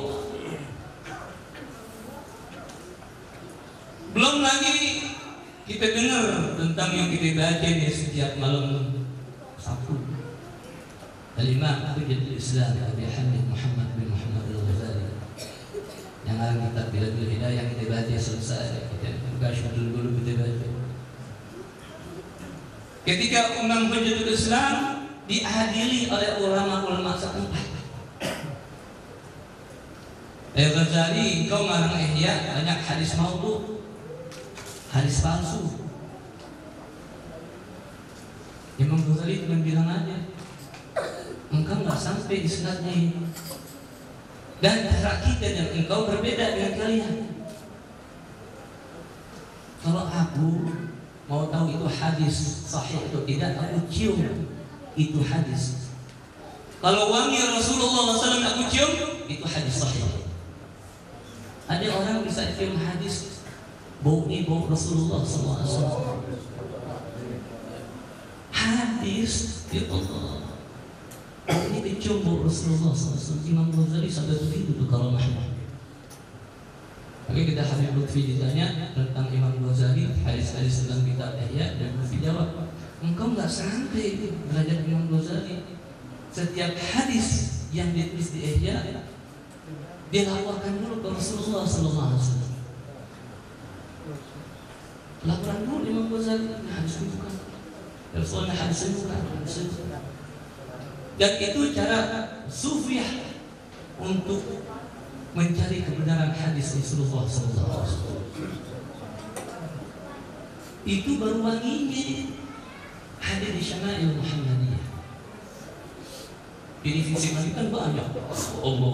Belum lagi kita dengar tentang yang kita baca di setiap malam Sabtu. Al-Imam Hujjatul Islam Abi Hamid Muhammad bin Muhammad Al-Ghazali, yang ada kitab Biladul Hidayah yang kita baca selesai, kita buka dulu kita baca. Ketika Imam Hujjatul Islam diadili oleh ulama-ulama setempat, Al-Ghazali, kau ngarang Ihya banyak hadis maudhu, hadis palsu. Imam Ghazali cuma bilang aja, engkau nggak sampai isnadnya ini, dan cara kita dan engkau berbeda dengan kalian. Kalau aku mau tahu itu hadis sahih atau tidak, aku cium itu hadis. Kalau wangi Rasulullah SAW aku cium, itu hadis sahih. Ada orang bisa cium hadis baunya bau Rasulullah SAW. Hadis ya Allah, ini dicium bau Rasulullah SAW. Imam Ghazali sampai begitu tuh kalau mahmah. Oke, kita Habib Lutfi ditanya tentang Imam Ghazali, hadis-hadis tentang kitab Ihya, dan Lutfi jawab, engkau nggak sampai derajat Imam Ghazali. Setiap hadis yang ditulis di Ihya dilaporkan dulu ke Rasulullah SAW. Laporan dulu Imam Ghazali, hadis itu bukan Rasulullah, hadis itu bukan. Dan itu cara sufiah untuk mencari kebenaran hadis Rasulullah SAW. Itu baru wanginya hadir di Syama'il Muhammadiyah. Jadi visi mati kan banyak. Allah.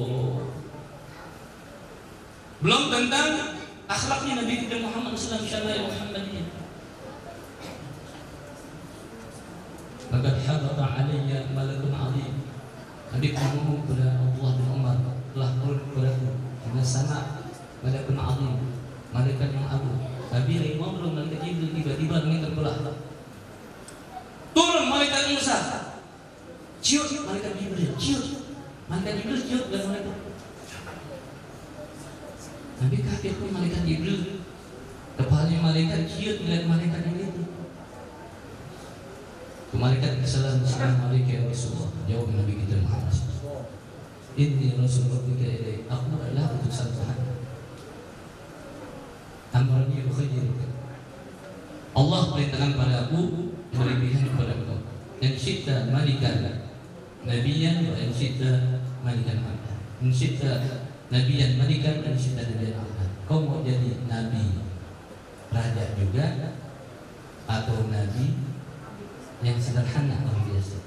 Belum tentang akhlaknya Nabi kita Muhammad SAW, Syama'il Muhammadiyah. Laqad habata alayya malakun azim. Nabi ngomong kepada Abdullah bin Umar, telah turun kepadaku dengan sama malakun azim, malaikat yang agung. Nabi ngobrol dengan Jibril, tiba-tiba langit terbelah. Turun malaikat Musa, ciut malaikat Jibril, ciut malaikat Jibril, ciut dan malaikat. Nabi kaget pun malaikat Jibril, kepala malaikat ciut melihat malaikat yang itu. Malaikat Assalamualaikum ya Rasulullah. Jawab Nabi kita Muhammad. Inni Rasulullah ilaik. Aku adalah utusan Tuhan. Amrani ukhayyiruka. Allah perintahkan pada aku berlebihan kepada engkau. In syi'ta malikan nabiyan wa in syi'ta malikan abdan. In syi'ta nabiyan malikan wa in syi'ta nabiyan abdan. Kau mau jadi nabi raja juga atau nabi yang sederhana orang biasa.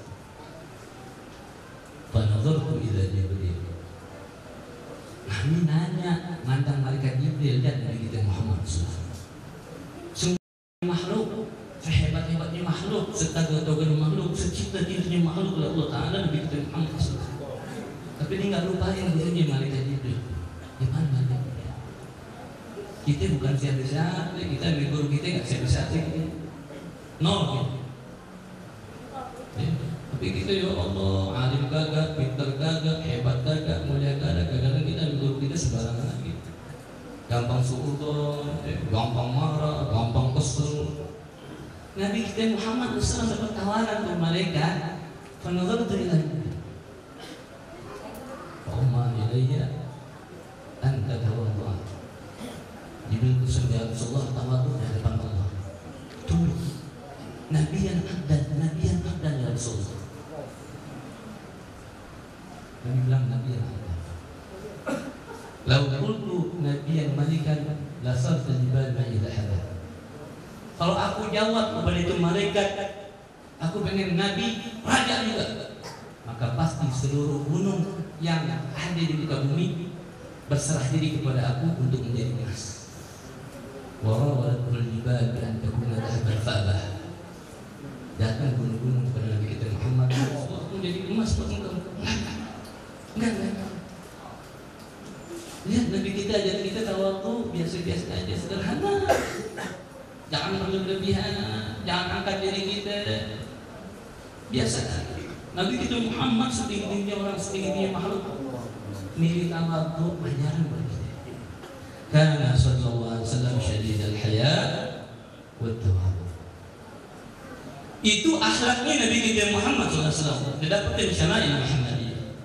Fanadhartu ila Jibril. Kami nanya mandang malaikat Jibril dan Nabi kita Muhammad SAW. Semua makhluk, sehebat-hebatnya makhluk, setagah-tagahnya makhluk, secipta-ciptanya makhluk oleh Allah Ta'ala, Nabi kita Muhammad SAW. Tapi dia nggak lupain dirinya malaikat Jibril. Gimana malaikat Jibril? Kita bukan siapa-siapa, kita guru kita nggak siapa-siapa kita. Nol gitu. Tapi kita ya Allah, alim kagak, pintar kagak, hebat kagak, mulia kagak, kadang kita guru kita sembarangan gitu. Gampang suudzon, gampang marah, gampang kesel. Nabi kita Muhammad SAW dapat tawaran dari malaikat, fanadhartu ilaihi. Fa'umma ilayya nabiyan abdan ya Rasulullah. Nabi bilang nabiyan abdan. Lau qultu nabiyan malikan la sarfa jibal ma'i dhahaba. Kalau aku jawab kepada itu malaikat, aku pengen nabi raja juga, maka pasti seluruh gunung yang ada di muka bumi berserah diri kepada aku untuk menjadi emas. Warawatul jibal bi an takuna dhahaban fa'abah. Datang gunung-gunung kepada Nabi kita Muhammad, aku menjadi emas buat engkau. Enggak. Lihat Nabi kita ajaran kita tawadhu, biasa-biasa aja, sederhana. Jangan berlebihan, jangan angkat diri kita. Biasa. Nabi kita Muhammad setinggi-tingginya orang, setinggi-tingginya makhluk. Milih tawadhu ajaran buat kita. Karena sallallahu alaihi wasallam syadidul haya wa tawadhu. Itu akhlaknya Nabi kita Muhammad sallallahu alaihi wasallam. Didapatkan syama'il Muhammadiyah.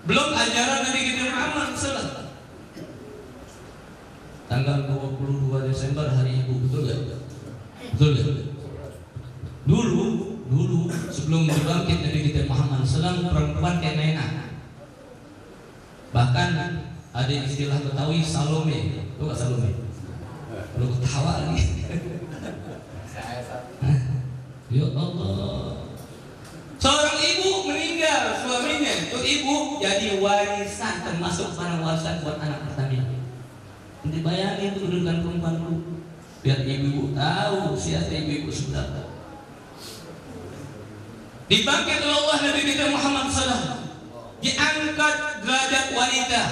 Belum ajaran Nabi kita Muhammad sallallahu alaihi wasallam. Tanggal 22 Desember hari Ibu, betul gak? Betul gak? Dulu sebelum dibangkit Nabi kita Muhammad SAW, perempuan kayak Nena. Bahkan ada istilah Betawi Salome. Tahu gak Salome? Lu ketawa lagi. Ya Allah. Seorang ibu meninggal suaminya, itu ibu jadi warisan, termasuk barang warisan buat anak pertamanya. Nanti bayangin itu kedudukan perempuan dulu, biar ibu-ibu tahu siapa ibu-ibu sebenarnya. Dibangkit oleh Allah Nabi kita Muhammad SAW, diangkat derajat wanita.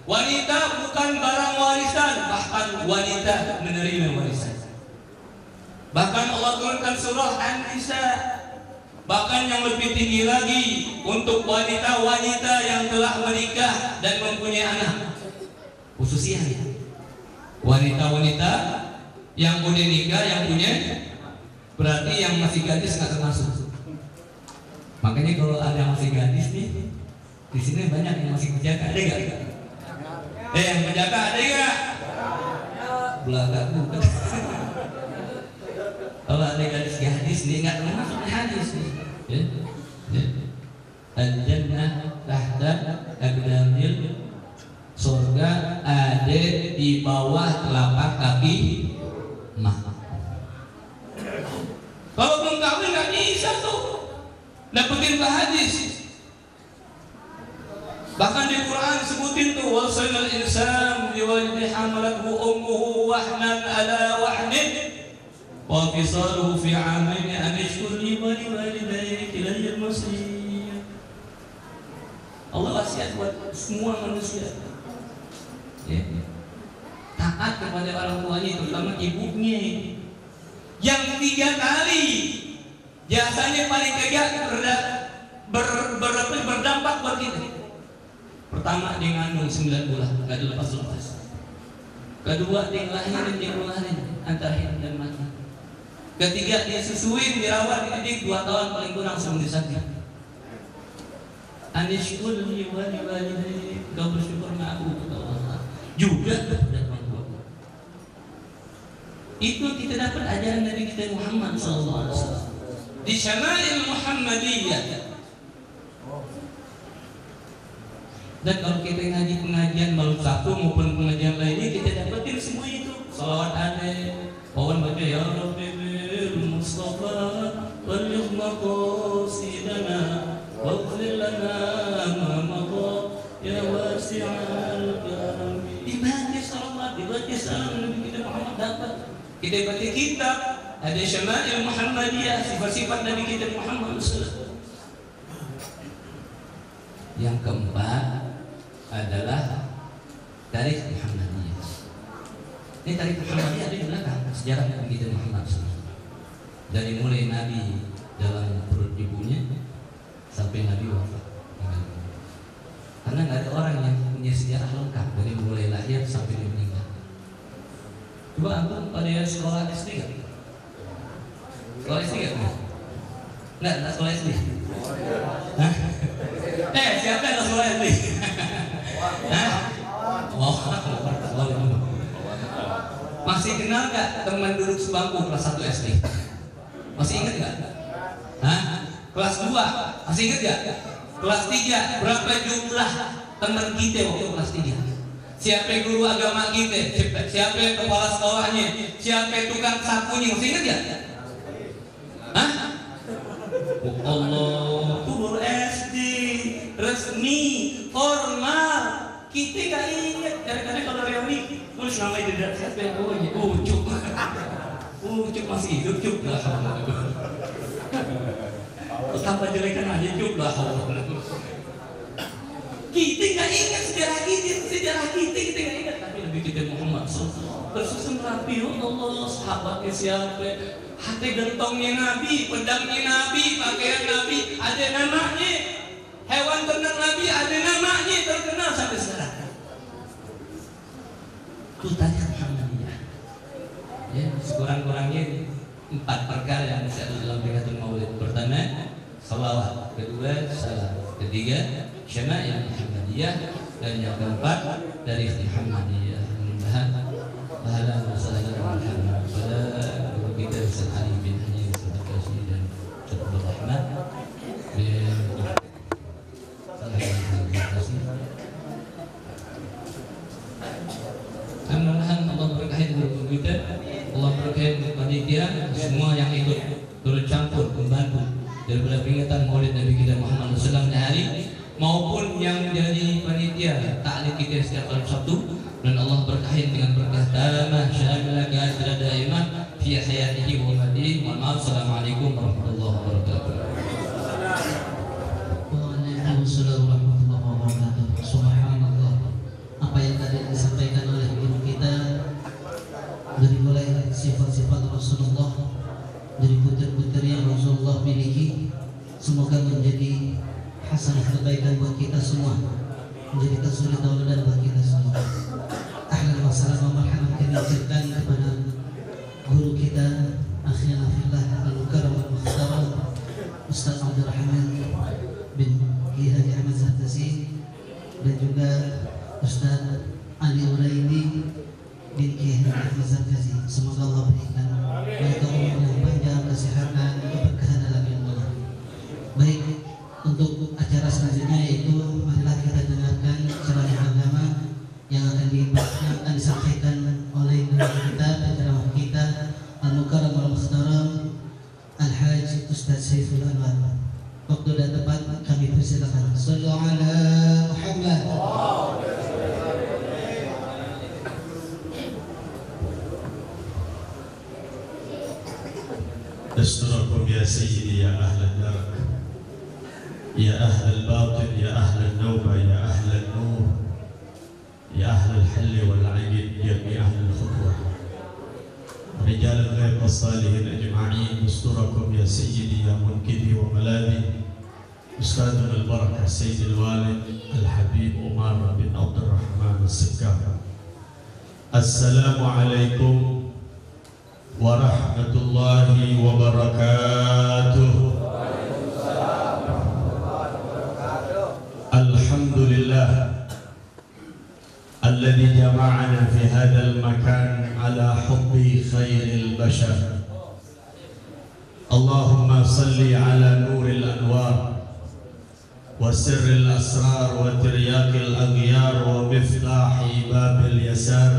Wanita bukan barang warisan, bahkan wanita menerima warisan. Bahkan Allah turunkan surah An-Nisa. Bahkan yang lebih tinggi lagi untuk wanita-wanita yang telah menikah dan mempunyai anak. Khususnya wanita-wanita yang udah nikah, yang punya, berarti yang masih gadis nggak termasuk. Makanya kalau ada yang masih gadis nih, di sini banyak yang masih berjaga, ada nggak? Yang berjaga ada nggak? Belakang bukan. Kalau ada gadis nih nggak termasuk hadis nih. Al-jannah tahta aqdamil. Surga ada di bawah telapak kaki mah. Kalau belum kawin nggak bisa tuh dapetin hadis. Bahkan di Quran sebutin tuh wasailal insan biwalidayhi hamalathu ummuhu wahnan ala wahnin wa fisaluhu fi 'amain an yashkur li wa liwalidayhi ilayya al-masir. Allah wasiat buat semua manusia. Taat kepada orang tuanya, terutama ibunya, yang 3 kali jasanya paling tegak berdampak buat kita. Pertama, dia ngandung 9 bulan, gak dilepas-lepas. Kedua, dia ngelahirin, dia ngeluarin antara hidup dan mati. Ketiga, dia susuin, dirawat, dididik 2 tahun paling kurang sebelum disakit. Anishkul li wa liwalidayhi, kau bersyukur sama aku kepada Allah juga kepada orang tua. Itu kita dapat ajaran dari kita Muhammad SAW di Syama'il Muhammadiyah. Dan kalau kita ngaji pengajian malam Sabtu maupun pengajian lainnya, kita dapetin semua itu. Salawat ada, pawan baca ya Rabbi bil Mustafa wal maqasidana waghfir lana ma madha ya wasi'al karam. Dibaca salawat, dibaca salam Nabi kita Muhammad dapat. Kita baca kitab, ada Syama'il Muhammadiyah, sifat-sifat Nabi kita Muhammad SAW. Yang keempat adalah tarikh Muhammadiyah. Ini tarikh Muhammadiyah ada di belakang sejarah Nabi kita Muhammad SAW. Dari mulai Nabi dalam perut ibunya sampai Nabi wafat. Karena nggak ada orang yang punya sejarah lengkap dari mulai lahir sampai dia meninggal. Coba antum pada sekolah SD nggak? Sekolah SD nggak? Nggak sekolah SD. Hah? Siapa yang sekolah SD? Hah? Masih kenal nggak teman duduk sebangku kelas 1 SD? Masih ingat nggak? Hah? Kelas 2 masih ingat nggak? Kelas 3 berapa jumlah teman kita waktu kelas 3? Siapa guru agama kita? Siapa kepala sekolahnya? Siapa tukang sapunya? Masih ingat nggak? Hah? Oh Allah, itu baru SD, resmi, formal. Kita nggak ingat. Kadang-kadang kalau reuni, tulis nama tidak siapa yang bawanya? Ucup. Ucup masih hidup, Cup lah. Betapa jelekan aja Cup lah. Kita nggak ingat sejarah kita nggak ingat. Tapi lebih kita Muhammad bersusun rapi, ya Allah, sahabatnya siapa? Hati gentongnya Nabi, pedangnya Nabi, pakaian Nabi, ada namanya. Hewan ternak Nabi ada namanya, terkenal sampai sekarang. Itu tadi Alhamdulillah. Ya, sekurang-kurangnya 4 perkara yang saya dalam peringatan Maulid. Pertama, salawat. Kedua, salam. Ketiga, syama'il Muhammadiyah. Dan yang keempat, dari Muhammadiyah. Mudah-mudahan pahala wassalamu alaikum pada guru kita Ustaz Ali bin Haji Ustaz Kasih dan Ustaz Abdul Rahman. Mudah-mudahan Allah berkahi guru kita, Allah berkahi panitia, semua yang ikut turut campur membantu daripada peringatan Maulid Nabi kita Muhammad SAW hari maupun yang jadi panitia ta'lim kita setiap malam Sabtu, dan Allah berkahi dengan berkah tamah syamilah qadra daimah fi hayatihi wa matihi. Mohon maaf. Assalamualaikum warahmatullahi wabarakatuh. Waalaikumsalam warahmatullahi wabarakatuh. Subhanallah, apa yang tadi disampaikan oleh guru kita dari mulai sifat-sifat Rasulullah, dari putar-putar yang Rasulullah miliki, semoga menjadi hasanah kebaikan buat kita semua, menjadi kesulitan dan buat kita semua. Ahlan wa sahlan wa marhaban, kami ucapkan kepada guru kita akhirnya fillah al-mukarram al-mukhtaram Ustaz Abdul Rahman bin Kiai Haji Ahmad Zartasi, dan juga Ustaz Ali Uraini bin Kiai Haji Ahmad Zartasi. Semoga Allah berikan mereka umur yang panjang, kesehatan, keberkahan dalam ilmu. Baik, untuk acara selanjutnya yaitu marilah kita dengarkan ceramah agama yang akan disampaikan oleh guru kita, penceramah kita Al-Mukarram Al-Mukhtaram Al-Hajj Ustaz Saiful Anwar. Waktu dan tempat kami persilakan. Sallu ala Muhammad. أستركم يا سيدي يا أهل الدرك، يا أهل الباطن، يا أهل النوبة، يا أهل النور، يا أهل الحل والعقد، يا أهل الخطوة، رجال الغيب والصالحين أجمعين. أستركم يا سيدي يا منكدي وملاذي، أستاذنا البركة سيد الوالد الحبيب عمر بن عبد الرحمن السكار. السلام عليكم ورحمة الله وبركاته. الحمد لله الذي جمعنا في هذا المكان على حب خير البشر. اللهم صل على نور الأنوار وسر الأسرار وترياق الأغيار ومفتاح باب اليسار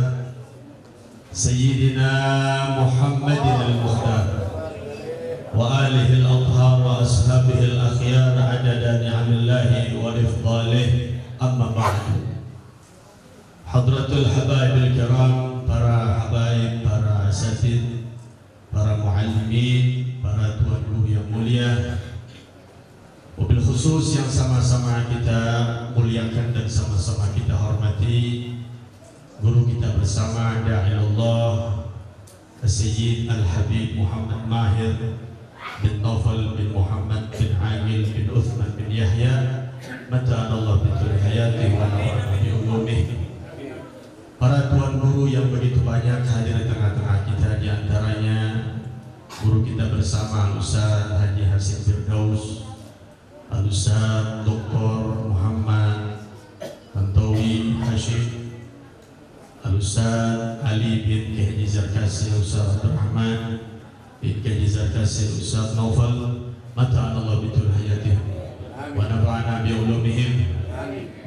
سيدنا محمد المختار وآله الأطهار وأصحابه الأخيار عدد نعم الله وإفضاله. أما بعد، حضرة الحبايب الكرام، para habaib, para asatid, para muallimin, para tuan guru yang mulia, wabil khusus yang sama-sama kita muliakan dan sama-sama kita hormati guru kita bersama Da'ilullah Sayyid Al-Habib Muhammad Mahir bin Naufal bin Muhammad bin Amil bin Uthman bin Yahya, mata Allah bitul hayati wa nafa'na bi ulumih. Para tuan guru yang begitu banyak hadir di tengah-tengah kita, di antaranya guru kita bersama Al-Ustaz Haji Hasim Firdaus, Al-Ustaz Dr. Muhammad Tantowi Hashim, Al-Ustaz Ali bin Kiai Haji Zarkasi, Ustaz Abdul Rahman bin Kiai Haji Zarkasi, Syekh Ustaz Naufal mata'anallahu bitul hayatih wa nafa'ana bi ulumihim.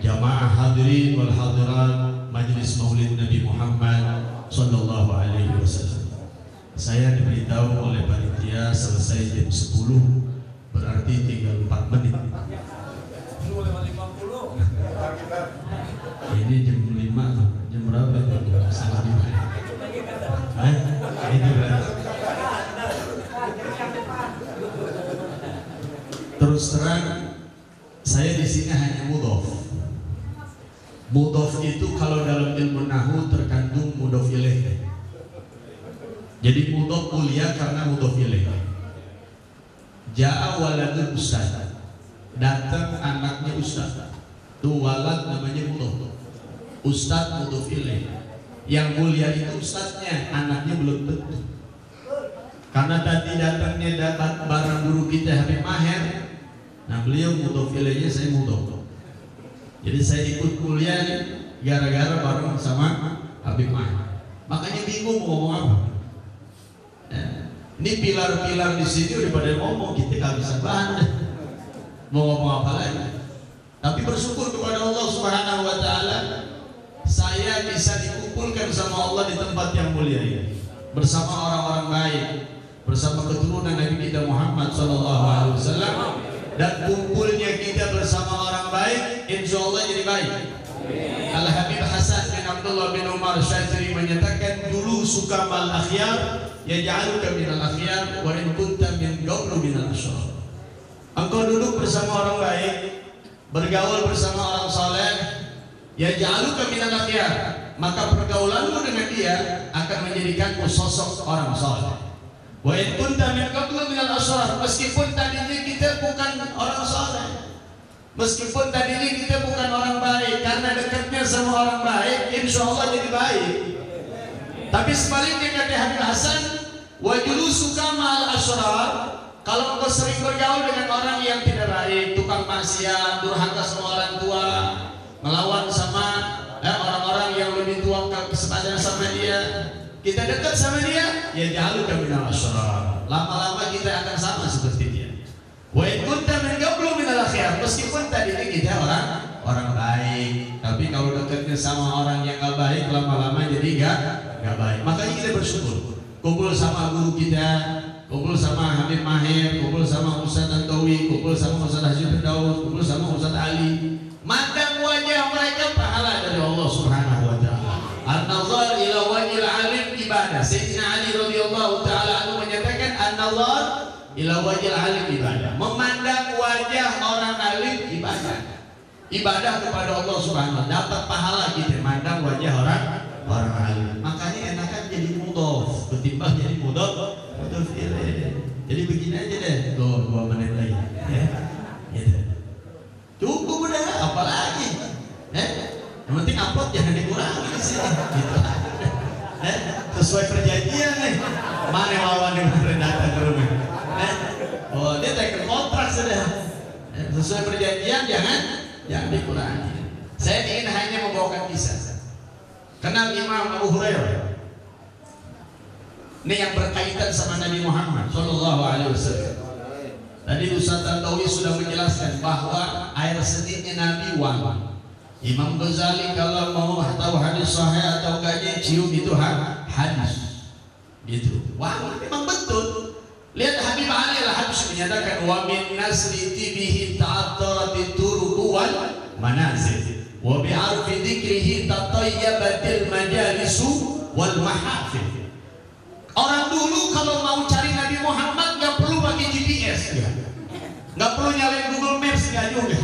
Jamaah hadirin wal hadirat Majlis Maulid Nabi Muhammad sallallahu alaihi wasallam. Saya diberitahu oleh panitia selesai jam 10, berarti tinggal 4 menit. Ini jam 5, jam berapa? Setengah 5. Ini berarti. Terus terang, saya di sini hanya mudhof. Mudhof itu kalau dalam ilmu nahwu terkandung mudhof ilaih. Jadi mudhof mulia karena mudhof ilaih. Ja'a waladul ustaz, datang anaknya ustaz. Itu walad namanya mudhof. Ustaz mudhof ilaih. Yang mulia itu ustaznya, anaknya belum tentu. Karena tadi datangnya dapat barang guru kita Habib Maher. Nah beliau mudhof ilaihnya, saya mudhof. Jadi saya ikut kuliah gara-gara bareng sama Habib Maher. Makanya bingung mau ngomong apa. Ini pilar-pilar di sini udah pada ngomong, kita kehabisan bahan. Mau ngomong apa lagi? Tapi bersyukur kepada Allah Subhanahu wa taala, saya bisa dikumpulkan sama Allah di tempat yang mulia ini. Bersama orang-orang baik, bersama keturunan Nabi kita Muhammad sallallahu alaihi wasallam, dan kumpulnya kita bersama orang baik, insya Allah jadi baik. Al-Habib Hasan bin Abdullah bin Umar Syazili menyatakan, dulu suka mal akhyar yaj'aluka minal akhyar wa in kunta min qablu minal asyrar. Engkau duduk bersama orang baik, bergaul bersama orang saleh, yaj'aluka minal akhyar, maka pergaulanmu dengan dia akan menjadikanmu sosok orang saleh. Wa in kunta min qablu minal asyrar, meskipun tadinya kita bukan orang saleh, meskipun tadinya kita bukan orang baik, karena dekatnya sama orang baik, insya Allah jadi baik. Tapi sebaliknya kata Habib Hasan, wa julusuka ma'al asyrar, kalau engkau sering bergaul dengan orang yang tidak baik, tukang maksiat, durhaka sama orang tua, melawan sama orang-orang yang lebih tua kesepadan sama dia, kita dekat sama dia, ya ja'aluka minal asyrar, lama-lama kita akan sama seperti dia. Wa in kunta min qablu minal akhyar, meskipun tadinya kita orang baik, tapi kalau dekatnya sama orang yang gak baik, lama-lama jadi gak baik. Makanya kita bersyukur, kumpul sama guru kita, kumpul sama Habib Maher, kumpul sama Ustaz Tantowi, kumpul sama Ustaz Haji Firdaus, kumpul sama Ustaz Ali. Mandang wajah mereka pahala dari Allah Subhanahu wa taala. An-nazar ila wajhil alim ibadah. Sayyidina Ali radhiyallahu taala anhu menyatakan, an-nazar ila wajhil alim ibadah. Memandang wajah orang alim ibadah. Ibadah kepada Allah Subhanahu wa taala, dapat pahala kita mandang wajah orang alim. Makanya enakan jadi mudhof ketimbang jadi mudhof ilaih. Jadi begini aja deh, 2 menit lagi ya. Gitu. Cukup udah, apalagi yang penting upload jangan dikurangi di sini gitu. Sesuai perjanjian nih, mana lawan yang datang ke rumah. Oh dia teken kontrak sudah. Sesuai perjanjian jangan dikurangi. Saya ingin hanya membawakan kisah. Kenal Imam Abu Hurairah. Ini yang berkaitan sama Nabi Muhammad sallallahu alaihi wasallam. Tadi Ustaz Tantowi sudah menjelaskan bahwa air seninya Nabi wangi. Imam Ghazali kalau mau tahu hadis sahih atau enggaknya, cium itu hadis. Gitu. Wah, memang betul. Lihat Habib Ali Al-Habsyi menyatakan, wa min nasri tibihi ta'attarat turuq wal manazil wa bi'arfi dzikrihi tatayyabatil majalisu wal mahafil. Orang dulu kalau mau cari Nabi Muhammad nggak perlu pakai GPS, nggak perlu nyalain Google Maps, nggak juga.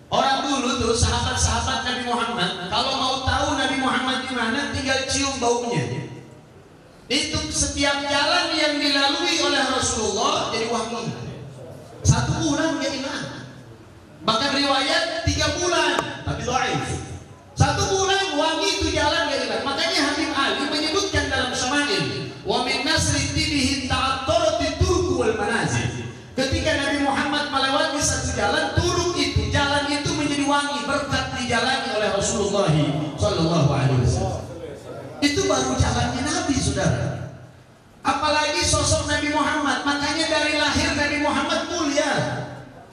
Orang dulu tuh sahabat-sahabat Nabi Muhammad kalau mau tahu Nabi Muhammad di mana, tinggal cium baunya. Itu setiap jalan yang dilalui oleh Rasulullah jadi wangi. 1 bulan nggak hilang. Bahkan riwayat 3 bulan, tapi dhaif. 1 bulan wangi itu jalan nggak hilang. Makanya Habib Ali menyebutkan dalam Syama'il, wa min nasri tibihi ta'attarati turuq wal manazil. Ketika Nabi Muhammad melewati satu jalan, turuk itu, jalan itu menjadi wangi berkat dijalani oleh Rasulullah sallallahu alaihi wasallam. Itu baru jalannya Nabi, saudara. Apalagi sosok Nabi Muhammad Muhammad. Makanya dari lahir Nabi Muhammad mulia.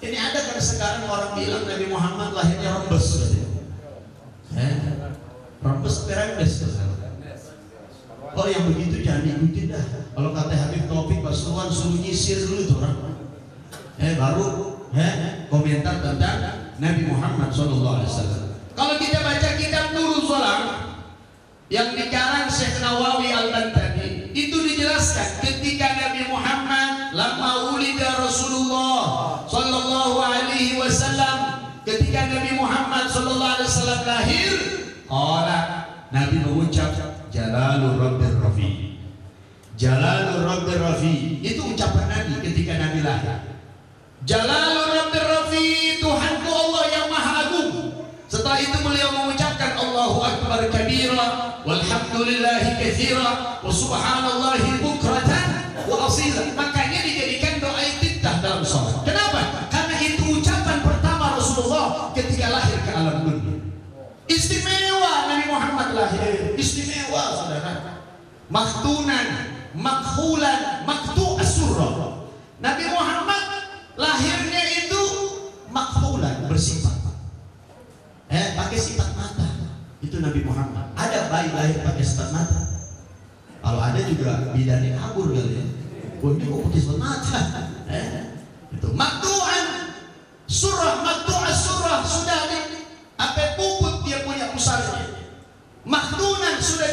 Ini ada kan sekarang orang bilang Nabi Muhammad lahirnya rembes. Rembes rembes. Oh yang begitu jangan diikutin dah. Kalau kata Habib Taufik Pasuruan suruh nyisir dulu tuh orang. Baru komentar tentang Nabi Muhammad SAW. Kalau kita baca kitab Nurul Salam yang dikarang Syekh Nawawi Al-Bantani, itu dijelaskan ketika Nabi Muhammad lama ulida Rasulullah sallallahu alaihi wasallam, ketika Nabi Muhammad sallallahu alaihi wasallam lahir, Nabi mengucap Jalalur Rabbir Rafi. Jalalur Rabbir Rafi itu ucapan Nabi ketika Nabi lahir. Jalalur Rabbir Rafi, Tuhanku Allah yang Maha Agung. Setelah itu beliau mengucapkan Allahu Akbar kabira walhamdulillahi katsira wa subhanallahi bukratan wa asila. Makanya dijadikan doa istiftah dalam salat. Kenapa? Karena itu ucapan pertama Rasulullah ketika lahir ke alam dunia. Istimewa Nabi Muhammad lahir, istimewa saudara. Maktunan, makhulan, maktu as-surra. Nabi Muhammad lahirnya itu makhulan, bersifat. Pakai sifat mata. Itu Nabi Muhammad. Ada bayi lahir pakai sifat mata. Kalau ada juga bidani kabur kali ya. Wah ini kok pakai sifat mata. Itu maktuan surah, maktu'as surah sudah apa puput dia punya pusarnya. Maktunan sudah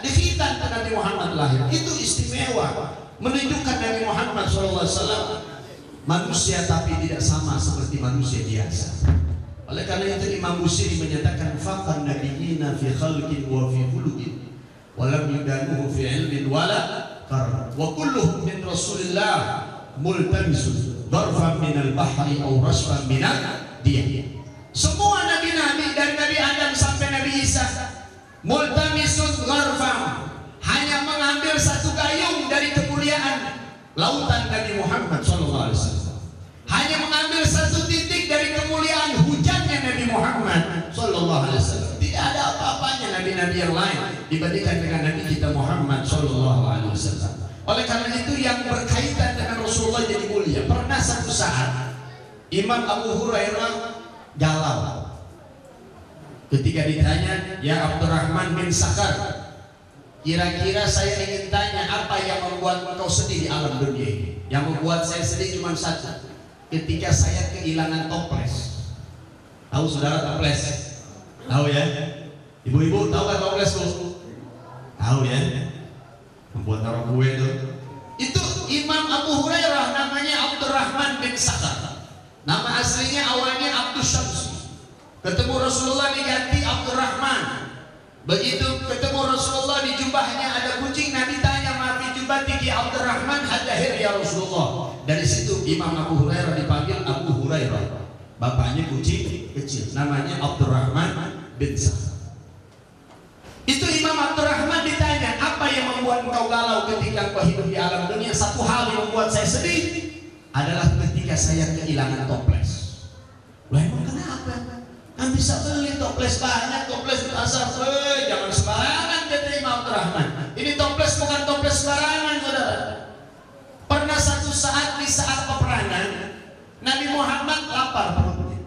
dikhitan Nabi Muhammad lahir. Itu istimewa, menunjukkan Nabi Muhammad SAW manusia tapi tidak sama seperti manusia biasa. Oleh karena itu Imam Busiri menyatakan faqan nabiyina fi khalqin wa fi khuluqin wa lam yudanuhu fi ilmin wala karam wa kulluhum min Rasulillah multamisun darfan min al-bahri aw rasfan min ad-diyah. Semua nabi-nabi dari Nabi Adam sampai Nabi Isa multamisun gharfam, hanya mengambil satu gayung dari kemuliaan lautan Nabi Muhammad SAW. Hanya mengambil satu titik dari kemuliaan hujannya Nabi Muhammad SAW. Tidak ada apa-apanya nabi-nabi yang lain dibandingkan dengan Nabi kita Muhammad SAW. Oleh karena itu yang berkaitan dengan Rasulullah jadi mulia. Pernah satu saat Imam Abu Hurairah galau ketika ditanya, ya Abdurrahman bin Sakhar, kira-kira saya ingin tanya apa yang membuat engkau sedih di alam dunia ini? Yang membuat saya sedih cuma satu, ketika saya kehilangan toples. Tahu saudara toples? Tahu ya? Ibu-ibu tahu kan toples tuh? Tahu ya? Membuat taruh kue itu. Itu Imam Abu Hurairah namanya Abdurrahman bin Sakhar. Nama aslinya awalnya Abdus Syams. Ketemu Rasulullah diganti Abdurrahman. Begitu ketemu Rasulullah di jubahnya ada kucing, Nabi tanya, "Ma fi jubati Abdurrahman hadahir ya Rasulullah." Dari situ Imam Abu Hurairah dipanggil Abu Hurairah. Bapaknya kucing kecil, namanya Abdurrahman bin Sakhar. Itu Imam Abdurrahman ditanya, "Apa yang membuat engkau galau ketika engkau hidup di alam dunia?" Satu hal yang membuat saya sedih adalah ketika saya kehilangan toples. Lah emang kenapa? Kan bisa beli toples banyak, toples di pasar. Jangan sembarangan kata Imam Abdurrahman. Ini toples bukan toples sembarangan, saudara. Pernah satu saat di saat peperangan, Nabi Muhammad lapar perutnya.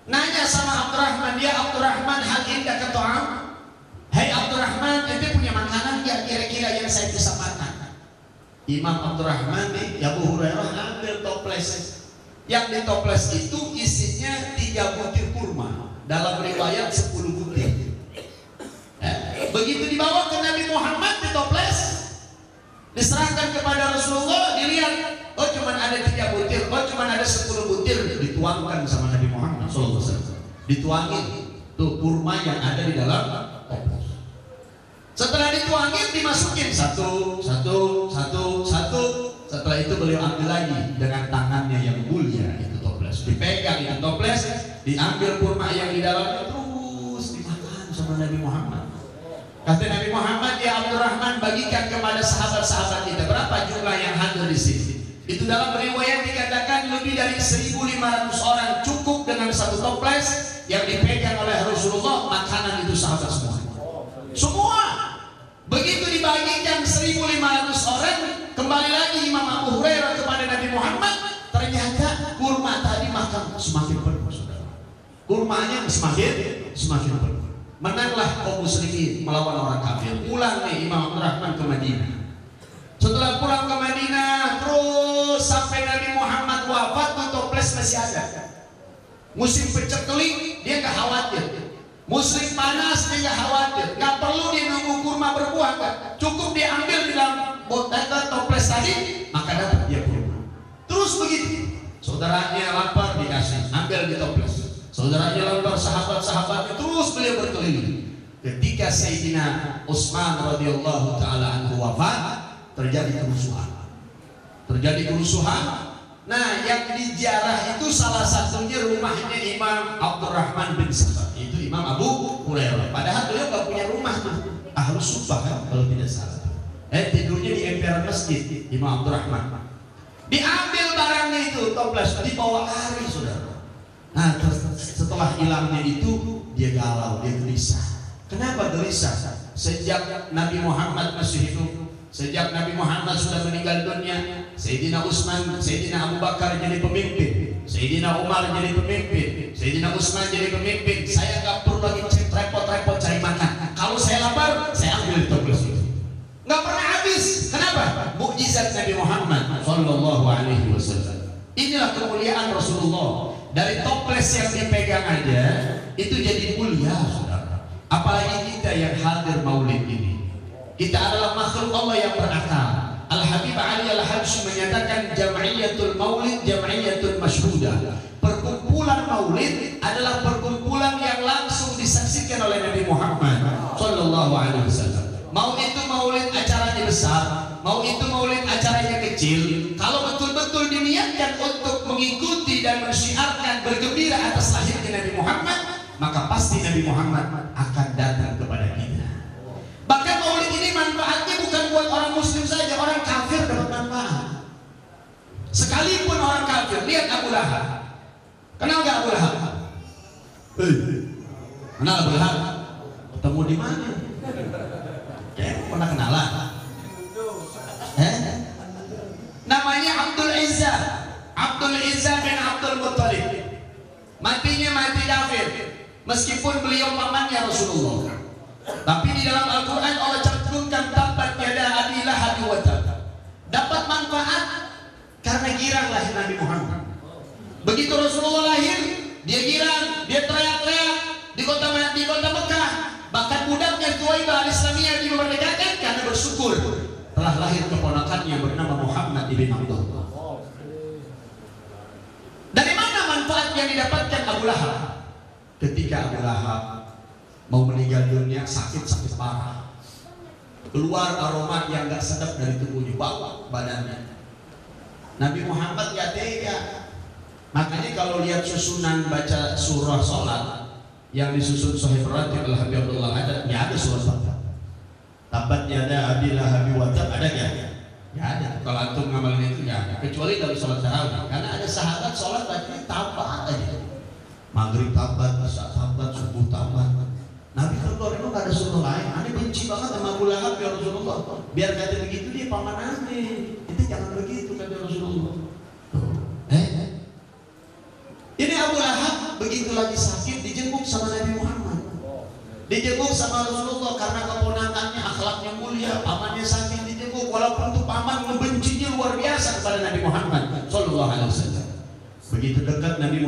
Nanya sama Abdurrahman, "Ya Abdurrahman, hal indah kato'am?" "Hai Abdurrahman, ente punya makanan yang kira-kira yang saya bisa makan?" Imam Abdurrahman nih, Abu Hurairah ambil toples. Yang di toples itu isinya 3 butir kurma. Dalam riwayat 10 butir. Begitu dibawa ke Nabi Muhammad di toples, diserahkan kepada Rasulullah, dilihat, oh cuma ada 3 butir, oh cuma ada 10 butir, dituangkan sama Nabi Muhammad SAW. Dituangin tuh kurma yang ada di dalam toples. Setelah dituangin dimasukin satu. Setelah itu beliau ambil lagi dengan tangannya yang mulia itu toples. Dipegang itu toples, diambil kurma yang di dalamnya, terus dimakan sama Nabi Muhammad. Kata Nabi Muhammad, "Ya Abdurrahman, bagikan kepada sahabat-sahabat kita." Berapa jumlah yang hadir di sini? Itu dalam riwayat dikatakan lebih dari 1.500 orang cukup dengan satu toples yang dipegang oleh Rasulullah. Makanan itu sahabat semua. Semua. Begitu dibagikan 1.500 orang, kembali lagi Imam kurmanya semakin penuh. Menanglah kaum muslimin melawan orang kafir. Pulang nih Imam Abdurrahman ke Madinah. Setelah pulang ke Madinah, terus sampai Nabi Muhammad wafat, tuh toples masih ada. Musim peceklik dia nggak khawatir. Musim panas dia nggak khawatir. Nggak perlu dia nunggu kurma berbuah, kan? Cukup dia ambil di dalam botol toples tadi, maka dapat dia kurma. Terus begitu. Saudaranya lapar dikasih, ambil di toples. Saudaranya lapar, sahabat-sahabatnya terus beliau berkeliling. Ketika Sayyidina Utsman radhiyallahu taala anhu wafat, terjadi kerusuhan. Nah, yang dijarah itu salah satunya rumahnya Imam Abdurrahman bin Sakhar, itu Imam Abu Hurairah. Padahal beliau nggak punya rumah, Ahlus Suffah kan kalau tidak salah. Tidurnya di emperan masjid Imam Abdurrahman. Diambil barangnya itu, toples, dibawa lari, saudara. Nah, setelah hilangnya itu dia galau, dia gelisah. Kenapa gelisah? Sejak Nabi Muhammad masih hidup, sejak Nabi Muhammad sudah meninggal dunia, Sayyidina Utsman, Sayyidina Abu Bakar jadi pemimpin, Sayyidina Umar jadi pemimpin, Sayyidina Utsman jadi pemimpin. Saya nggak perlu lagi repot-repot cari makan. Kalau saya lapar, saya ambil toples itu. Nggak pernah habis. Kenapa? Mukjizat Nabi Muhammad Sallallahu Alaihi Wasallam. Inilah kemuliaan Rasulullah. Dari toples yang dipegang aja itu jadi mulia, saudara. Apalagi kita yang hadir maulid ini. Kita adalah makhluk Allah yang berakal. Al-Habib Ali Al-Habsyi menyatakan jam'iyatul maulid jam'iyatul masyhudah. Perkumpulan maulid adalah perkumpulan yang langsung disaksikan oleh Nabi Muhammad sallallahu alaihi wasallam. Mau itu maulid acaranya besar, mau itu maulid acaranya kecil, kalau betul-betul diniatkan untuk mengikuti dan mensyiarkan bergembira atas lahirnya Nabi Muhammad, maka pasti Nabi Muhammad akan datang kepada kita. Bahkan maulid ini manfaatnya bukan buat orang muslim saja, orang kafir dapat manfaat. Sekalipun orang kafir, lihat Abu Lahab. Kenal gak Abu Lahab? Kenal Abu Lahab? Ketemu di mana? Pernah kenalan? Namanya Abdul Izzah. Abdul Izzah bin Abdul Muttalib. Matinya mati kafir, meskipun beliau pamannya Rasulullah. Tapi di dalam Al-Quran Allah cantumkan tabbat yada abi lahab wa tab. Dapat manfaat karena girang lahir Nabi Muhammad. Begitu Rasulullah lahir, dia girang, dia teriak-teriak di kota Mekah. Bahkan budaknya Thuwaibah al-Islamiyah dimerdekakan karena bersyukur telah lahir keponakannya bernama Muhammad ibn Abdullah. Dari mana manfaat yang didapatkan Abu Lahab? Ketika Abu Lahab mau meninggal dunia, sakit parah, keluar aroma yang gak sedap dari tubuhnya, bau badannya. Nabi Muhammad gak tega. Makanya kalau lihat susunan baca surah sholat yang disusun Sahih Ratib Al-Habib Abdullah ada, ya ada surah Fatah. Tabat yada abi lahab wa tab, ada gak? Ya ada. Kalau antum ngamalin itu ya ada. Kecuali dalam sholat tarawih, karena ada sahabat sholat bacanya tabat aja. Maghrib tabat, isya tabat, subuh tabat. Nabi keluar itu gak ada surah lain. Aneh benci banget sama Abu Lahab ya Rasulullah. Biar kata begitu dia paman aneh. Itu jangan begitu kata Rasulullah. Ini Abu Lahab begitu lagi sakit dijenguk sama Nabi Muhammad, dijenguk sama Rasulullah karena keponakannya akhlaknya mulia, pamannya sakit dijenguk, walaupun itu paman ngebencinya luar biasa kepada Nabi Muhammad Sallallahu Alaihi Wasallam. Begitu dekat Nabi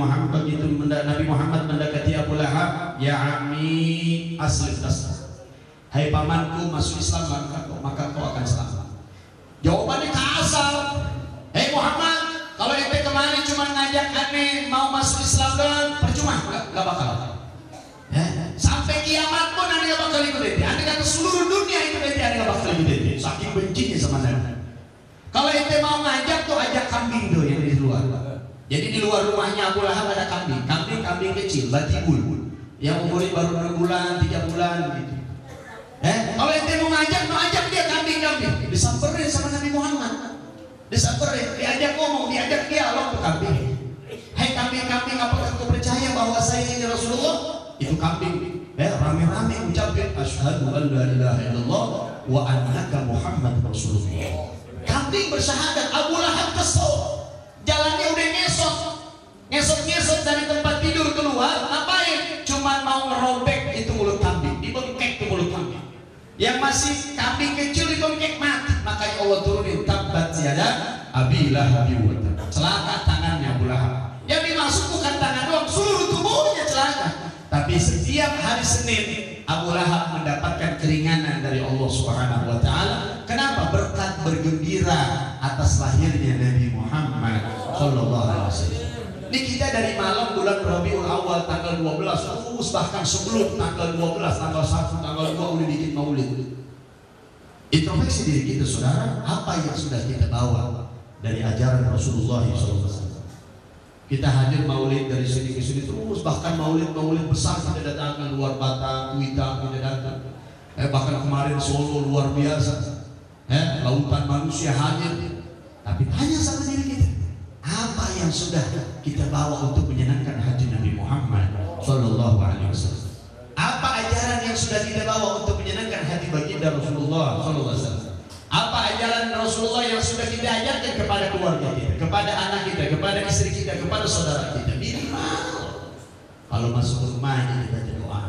Muhammad mendekati Abu Lahab, ya ami asli tas. Hai pamanku, masuk Islam maka kau akan selamat. Jawabannya kasar. Hei Muhammad, kalau ente kemarin cuma ngajak aneh mau masuk Islam doang, percuma, gak bakal. Sampai kiamat pun aneh gak bakal ikut ente. Aneh kata seluruh dunia ikut ente, aneh gak bakal ikut ente. Saking bencinya sama Nabi. Kalau ente mau ngajak tuh ajak kambing tuh yang di luar. Jadi di luar rumahnya Abu Lahab ada kambing, kambing kecil, batibul, yang umurnya baru 6 bulan, 3 bulan gitu. Kalau ente mau ngajak, mau ajak dia kambing, disamperin sama Nabi Muhammad. Disamperin, diajak ngomong, diajak dialog ke kambing. Hai kambing-kambing, apakah kau percaya bahwa saya ini Rasulullah? Itu kambing, rame-rame ucapin asyhadu an la ilaha illallah wa annaka Muhammad Rasulullah. Kambing bersyahadat. Abu Lahab kesel, jalannya udah ngesot dari tempat tidur keluar. Ngapain? mau ngerobek itu mulut kambing, dibengkek itu mulut kambing. Yang masih kambing kecil dibengkek mati. Makanya Allah turunin tabbat yada Abi Lahab wa tab. Celaka tangannya Abu Lahab. Yang dimaksud bukan tangan doang, seluruh tubuhnya celaka. Tapi setiap hari Senin Abu Lahab mendapatkan keringanan dari Allah Subhanahu wa taala. Kenapa? Berkat bergembira atas lahirnya Nabi Muhammad sallallahu alaihi wasallam. Ini kita dari malam bulan Rabiul Awal tanggal 12 terus bahkan sebelum tanggal 12, tanggal 1, tanggal 2 udah bikin maulid. Introspeksi diri kita saudara, apa yang sudah kita bawa dari ajaran Rasulullah SAW. Kita hadir maulid dari sini ke sini terus, bahkan maulid besar kita datangkan, luar Batam, Kuitang kita datang. Bahkan kemarin Solo luar biasa. Lautan manusia hadir. Tapi tanya sama diri kita, apa yang sudah kita bawa untuk menyenangkan hati Nabi Muhammad sallallahu alaihi wasallam? Apa ajaran yang sudah kita bawa untuk menyenangkan hati baginda Rasulullah sallallahu alaihi wasallam? Apa ajaran Rasulullah yang sudah kita ajarkan kepada keluarga kita, kepada anak kita, kepada istri kita, kepada saudara kita? Minimal kalau masuk rumah kita baca doa,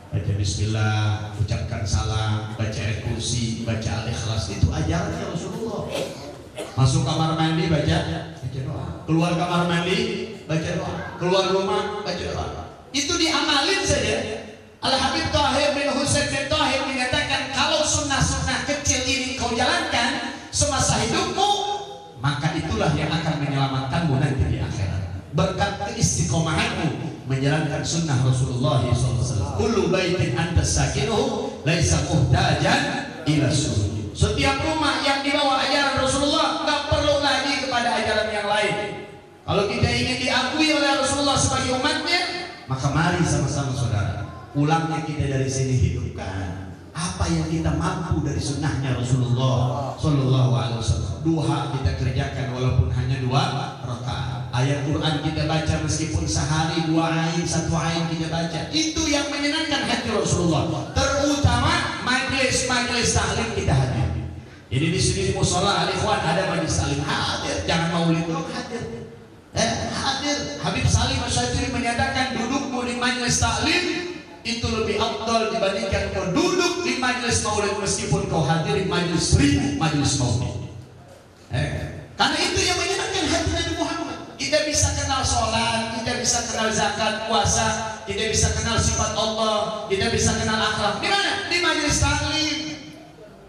baca bismillah, ucapkan salam, baca ayat kursi, baca al-ikhlas. Itu ajarannya Rasulullah. Masuk kamar mandi baca doa, keluar kamar mandi baca doa, keluar rumah baca doa. Itu diamalin saja. Al-Habib Tahir bin Husain bin Tahir menyatakan, kalau sunnah-sunnah kecil ini kau jalankan semasa hidupmu, maka itulah yang akan menyelamatkanmu nanti di akhirat. Berkat keistiqomahanmu menjalankan sunnah Rasulullah SAW. Kullu baitin anta sakinuhu laisa muhtajan ila sunnah. Setiap rumah yang dibawa ajaran Rasulullah nggak perlu lagi kepada ajaran yang lain. Kalau kita ingin diakui oleh Rasulullah sebagai umatnya, maka mari sama-sama saudara, ulangnya kita dari sini hidupkan apa yang kita mampu dari sunnahnya Rasulullah Sallallahu Alaihi Wasallam. Duha kita kerjakan walaupun hanya 2 rakaat. Ayat Quran kita baca meskipun sehari 2 ain, 1 ain kita baca. Itu yang menyenangkan hati Rasulullah. Terutama majelis taklim kita hadir. Jadi di sini di musola al-ikhwan ada majelis taklim, hadir, jangan maulid dong, hadir. Hadir. Habib Salim Asy-Syadzili menyatakan dudukmu di majelis taklim itu lebih afdal dibandingkan kau duduk di majelis maulid meskipun kau hadir di majelis 1000 majelis maulid. Karena itu yang menyenangkan hati Nabi Muhammad. Kita bisa kenal sholat, kita bisa kenal zakat, puasa, kita bisa kenal sifat Allah, kita bisa kenal akhlak. Di mana? Di majelis taklim.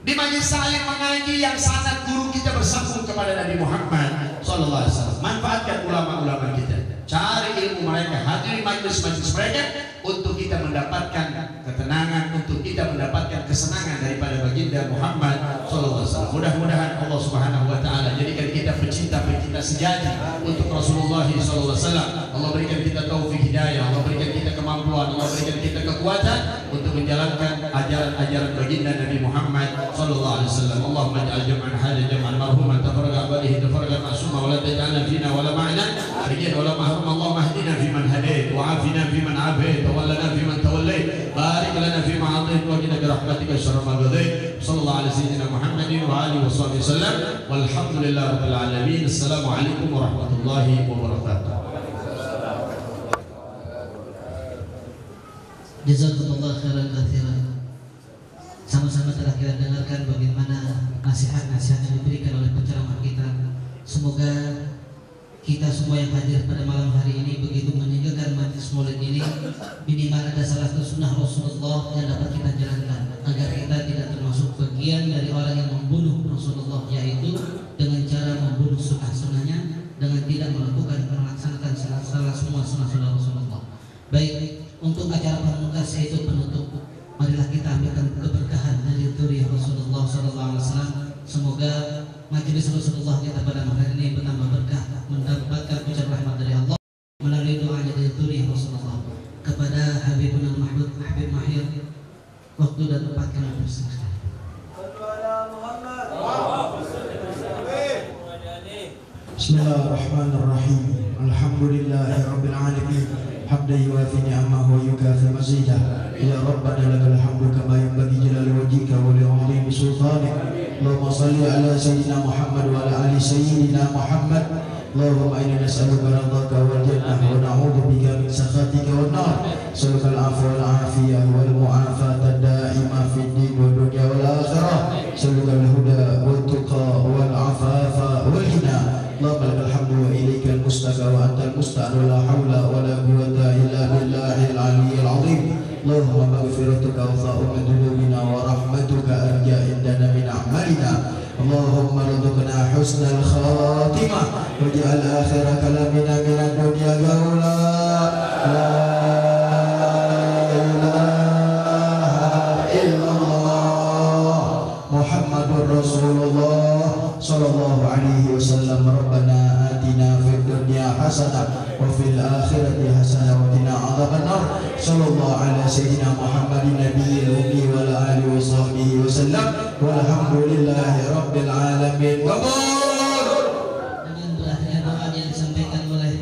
Di majelis taklim mengaji yang sangat guru kita bersambung kepada Nabi Muhammad sallallahu alaihi wasallam. Manfaatkan ulama-ulama kita. Cari ilmu mereka, hadiri majelis-majelis mereka untuk kita mendapatkan ketenangan, untuk kita mendapatkan kesenangan daripada baginda Muhammad sallallahu alaihi wasallam. Mudah-mudahan Allah Subhanahu wa taala jadikan kita pecinta-pecinta sejati untuk Rasulullah sallallahu alaihi wasallam. Allah berikan kita taufik hidayah, Allah berikan kita kemampuan, Allah berikan kita kekuatan untuk menjalankan ajaran-ajaran baginda Nabi Muhammad sallallahu alaihi wasallam. Allahumma ij'al jam'an hadha jam'an marhuman tafarraqa ba'dahu tafarraqan ma'suma wa la taj'alna fina wa la ma'na rijal wa la mahrum. Allahumma hdina fi man hadait wa 'afina fi man 'afait wa wallana fi man tawallait. Barik lana fi ma 'atait wa qina bi rahmatika syarra ma qadait. Sallallahu alaihi sayyidina Muhammadin wa alihi washabihi wasallam. Walhamdulillahi rabbil alamin. Assalamualaikum warahmatullahi wabarakatuh. Jazakumullah khairan katsiran. Sama-sama telah kita dengarkan bagaimana nasihat-nasihat yang diberikan oleh penceramah kita. Semoga kita semua yang hadir pada malam hari ini begitu meninggalkan majelis maulid ini, minimal ada salah satu sunnah Rasulullah yang dapat kita jalankan agar kita tidak termasuk bagian dari orang yang membunuh Rasulullah, yaitu dengan cara membunuh sunnah-sunnahnya dengan tidak melaksanakan semua sunnah-sunnah Rasulullah. Baik, untuk acara pamungkas yaitu penutup, marilah kita ambilkan keberkahan dari dzurriyyah Rasulullah SAW. Semoga majelis Rasulullah kita pada malam ini bertambah berkah, mendapatkan ucapan rahmat dari Allah melalui doanya dari dzurriyyah Rasulullah. Kepada Habibun al-Mahmud Habib Mahir, waktu dan tempat kami persilahkan. Bismillahirrahmanirrahim. Alhamdulillahirabbil alamin. Hamdan yuwafi ni'amahu wa yukafi mazidah. Ya Rabbana lakal hamdu kama yanbaghi jalali wajhika wa li 'azimi sultanik. Allahumma shalli ala sayyidina Muhammad wa ala ali sayyidina Muhammad اللهم إنا نسألك رضاك والجنة ونعوذ بك من سخطك والنار نسألك العفو والعافية والمعافاة الدائمة في الدين والدنيا والآخرة نسألك الهدى والتقى والعفاف والغنى اللهم لك الحمد وإليك المستكى وأنت المستعان ولا حول ولا قوة إلا بالله العلي العظيم اللهم مغفرتك أوفاء من ذنوبنا ورحمتك أرجى عندنا من أعمالنا اللهم ارزقنا حسن الخاتمة واجعل آخر كلامنا من الدنيا قولا لا إله إلا الله محمد رسول الله صلى الله عليه وسلم ربنا آتنا في الدنيا حسنة وفي الآخرة حسنة وقنا عذاب النار صلى الله على سيدنا محمد النبي الأمي وعلى آله وصحبه وسلم والحمد لله رب العالمين. Dengan berakhirnya doa yang disampaikan oleh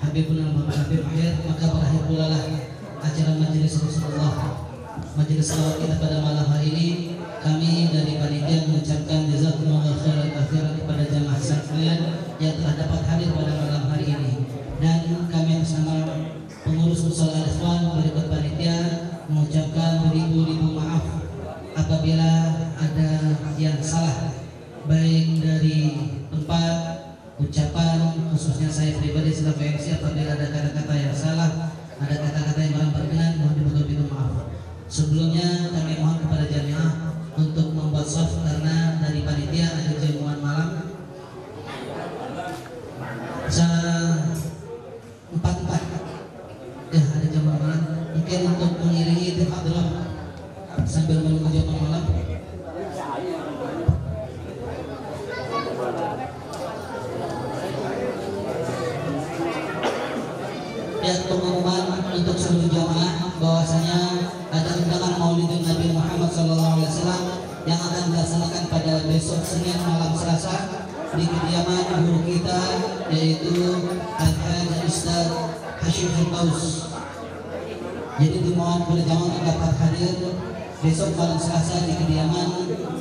Habibul Habib Akhir, maka berakhir pula lah acara majelis Rasulullah, majelis selawat kita pada malam hari ini. Kami dari panitia mengucapkan jazakumullah khairan kepada jamaah sekalian yang telah dapat hadir pada malam hari ini, dan kami bersama pengurus Musala Al-Ikhwan berikut panitia mengucapkan beribu-ribu maaf apabila ada yang salah, baik dari tempat ucapan, khususnya saya pribadi selaku MC, apabila ada kata-kata yang salah, ada kata-kata yang kurang berkenan, mohon diberitahu maaf. Sebelumnya kami mohon kepada jamaah untuk membuat soft karena dari panitia ada jamuan malam 4 ya, ada jamuan malam, mungkin untuk mengiringi tifadlah sambil menunggu jamuan malam. Ya, pengumuman untuk seluruh jamaah bahwasanya ada undangan Maulidin Nabi Muhammad SAW yang akan dilaksanakan pada besok Senin malam Selasa di kediaman guru kita, yaitu Al-Hajj Ustaz Hashim Firdaus. Jadi dimohon kepada jamaah untuk dapat hadir besok malam Selasa di kediaman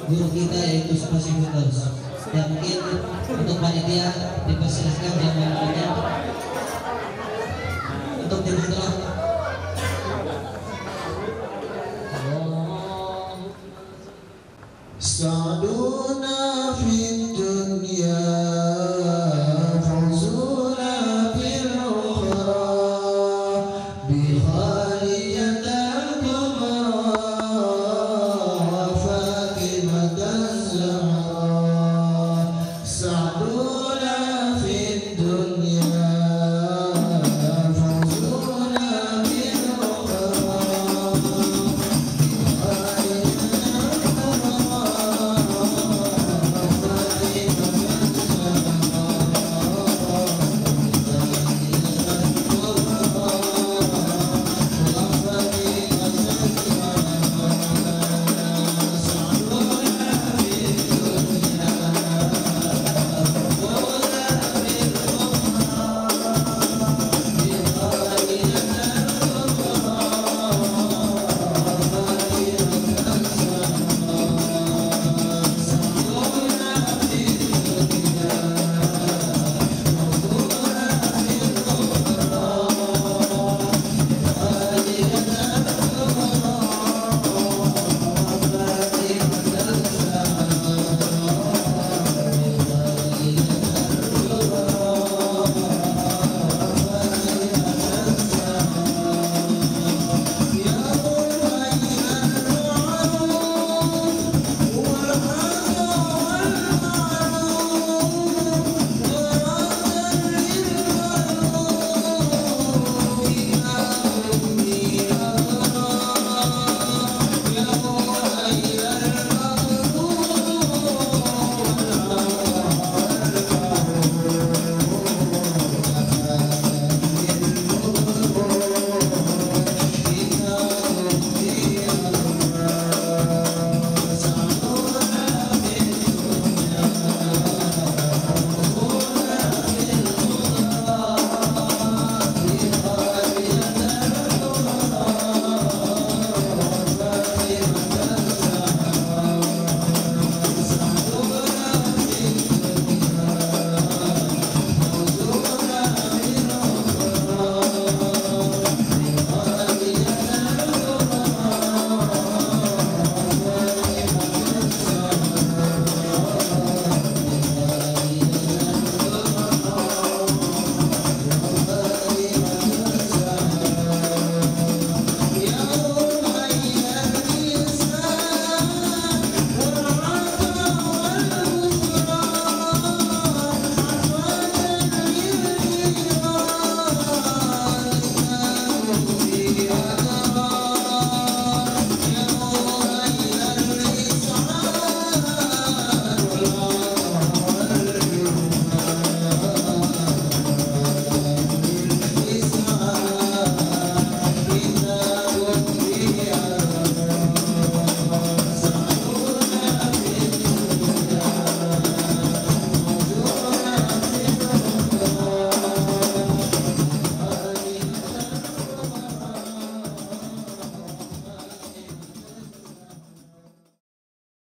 guru kita, yaitu Hashim Firdaus. Ya, mungkin untuk panitia dipersilakan jamuan malamnya.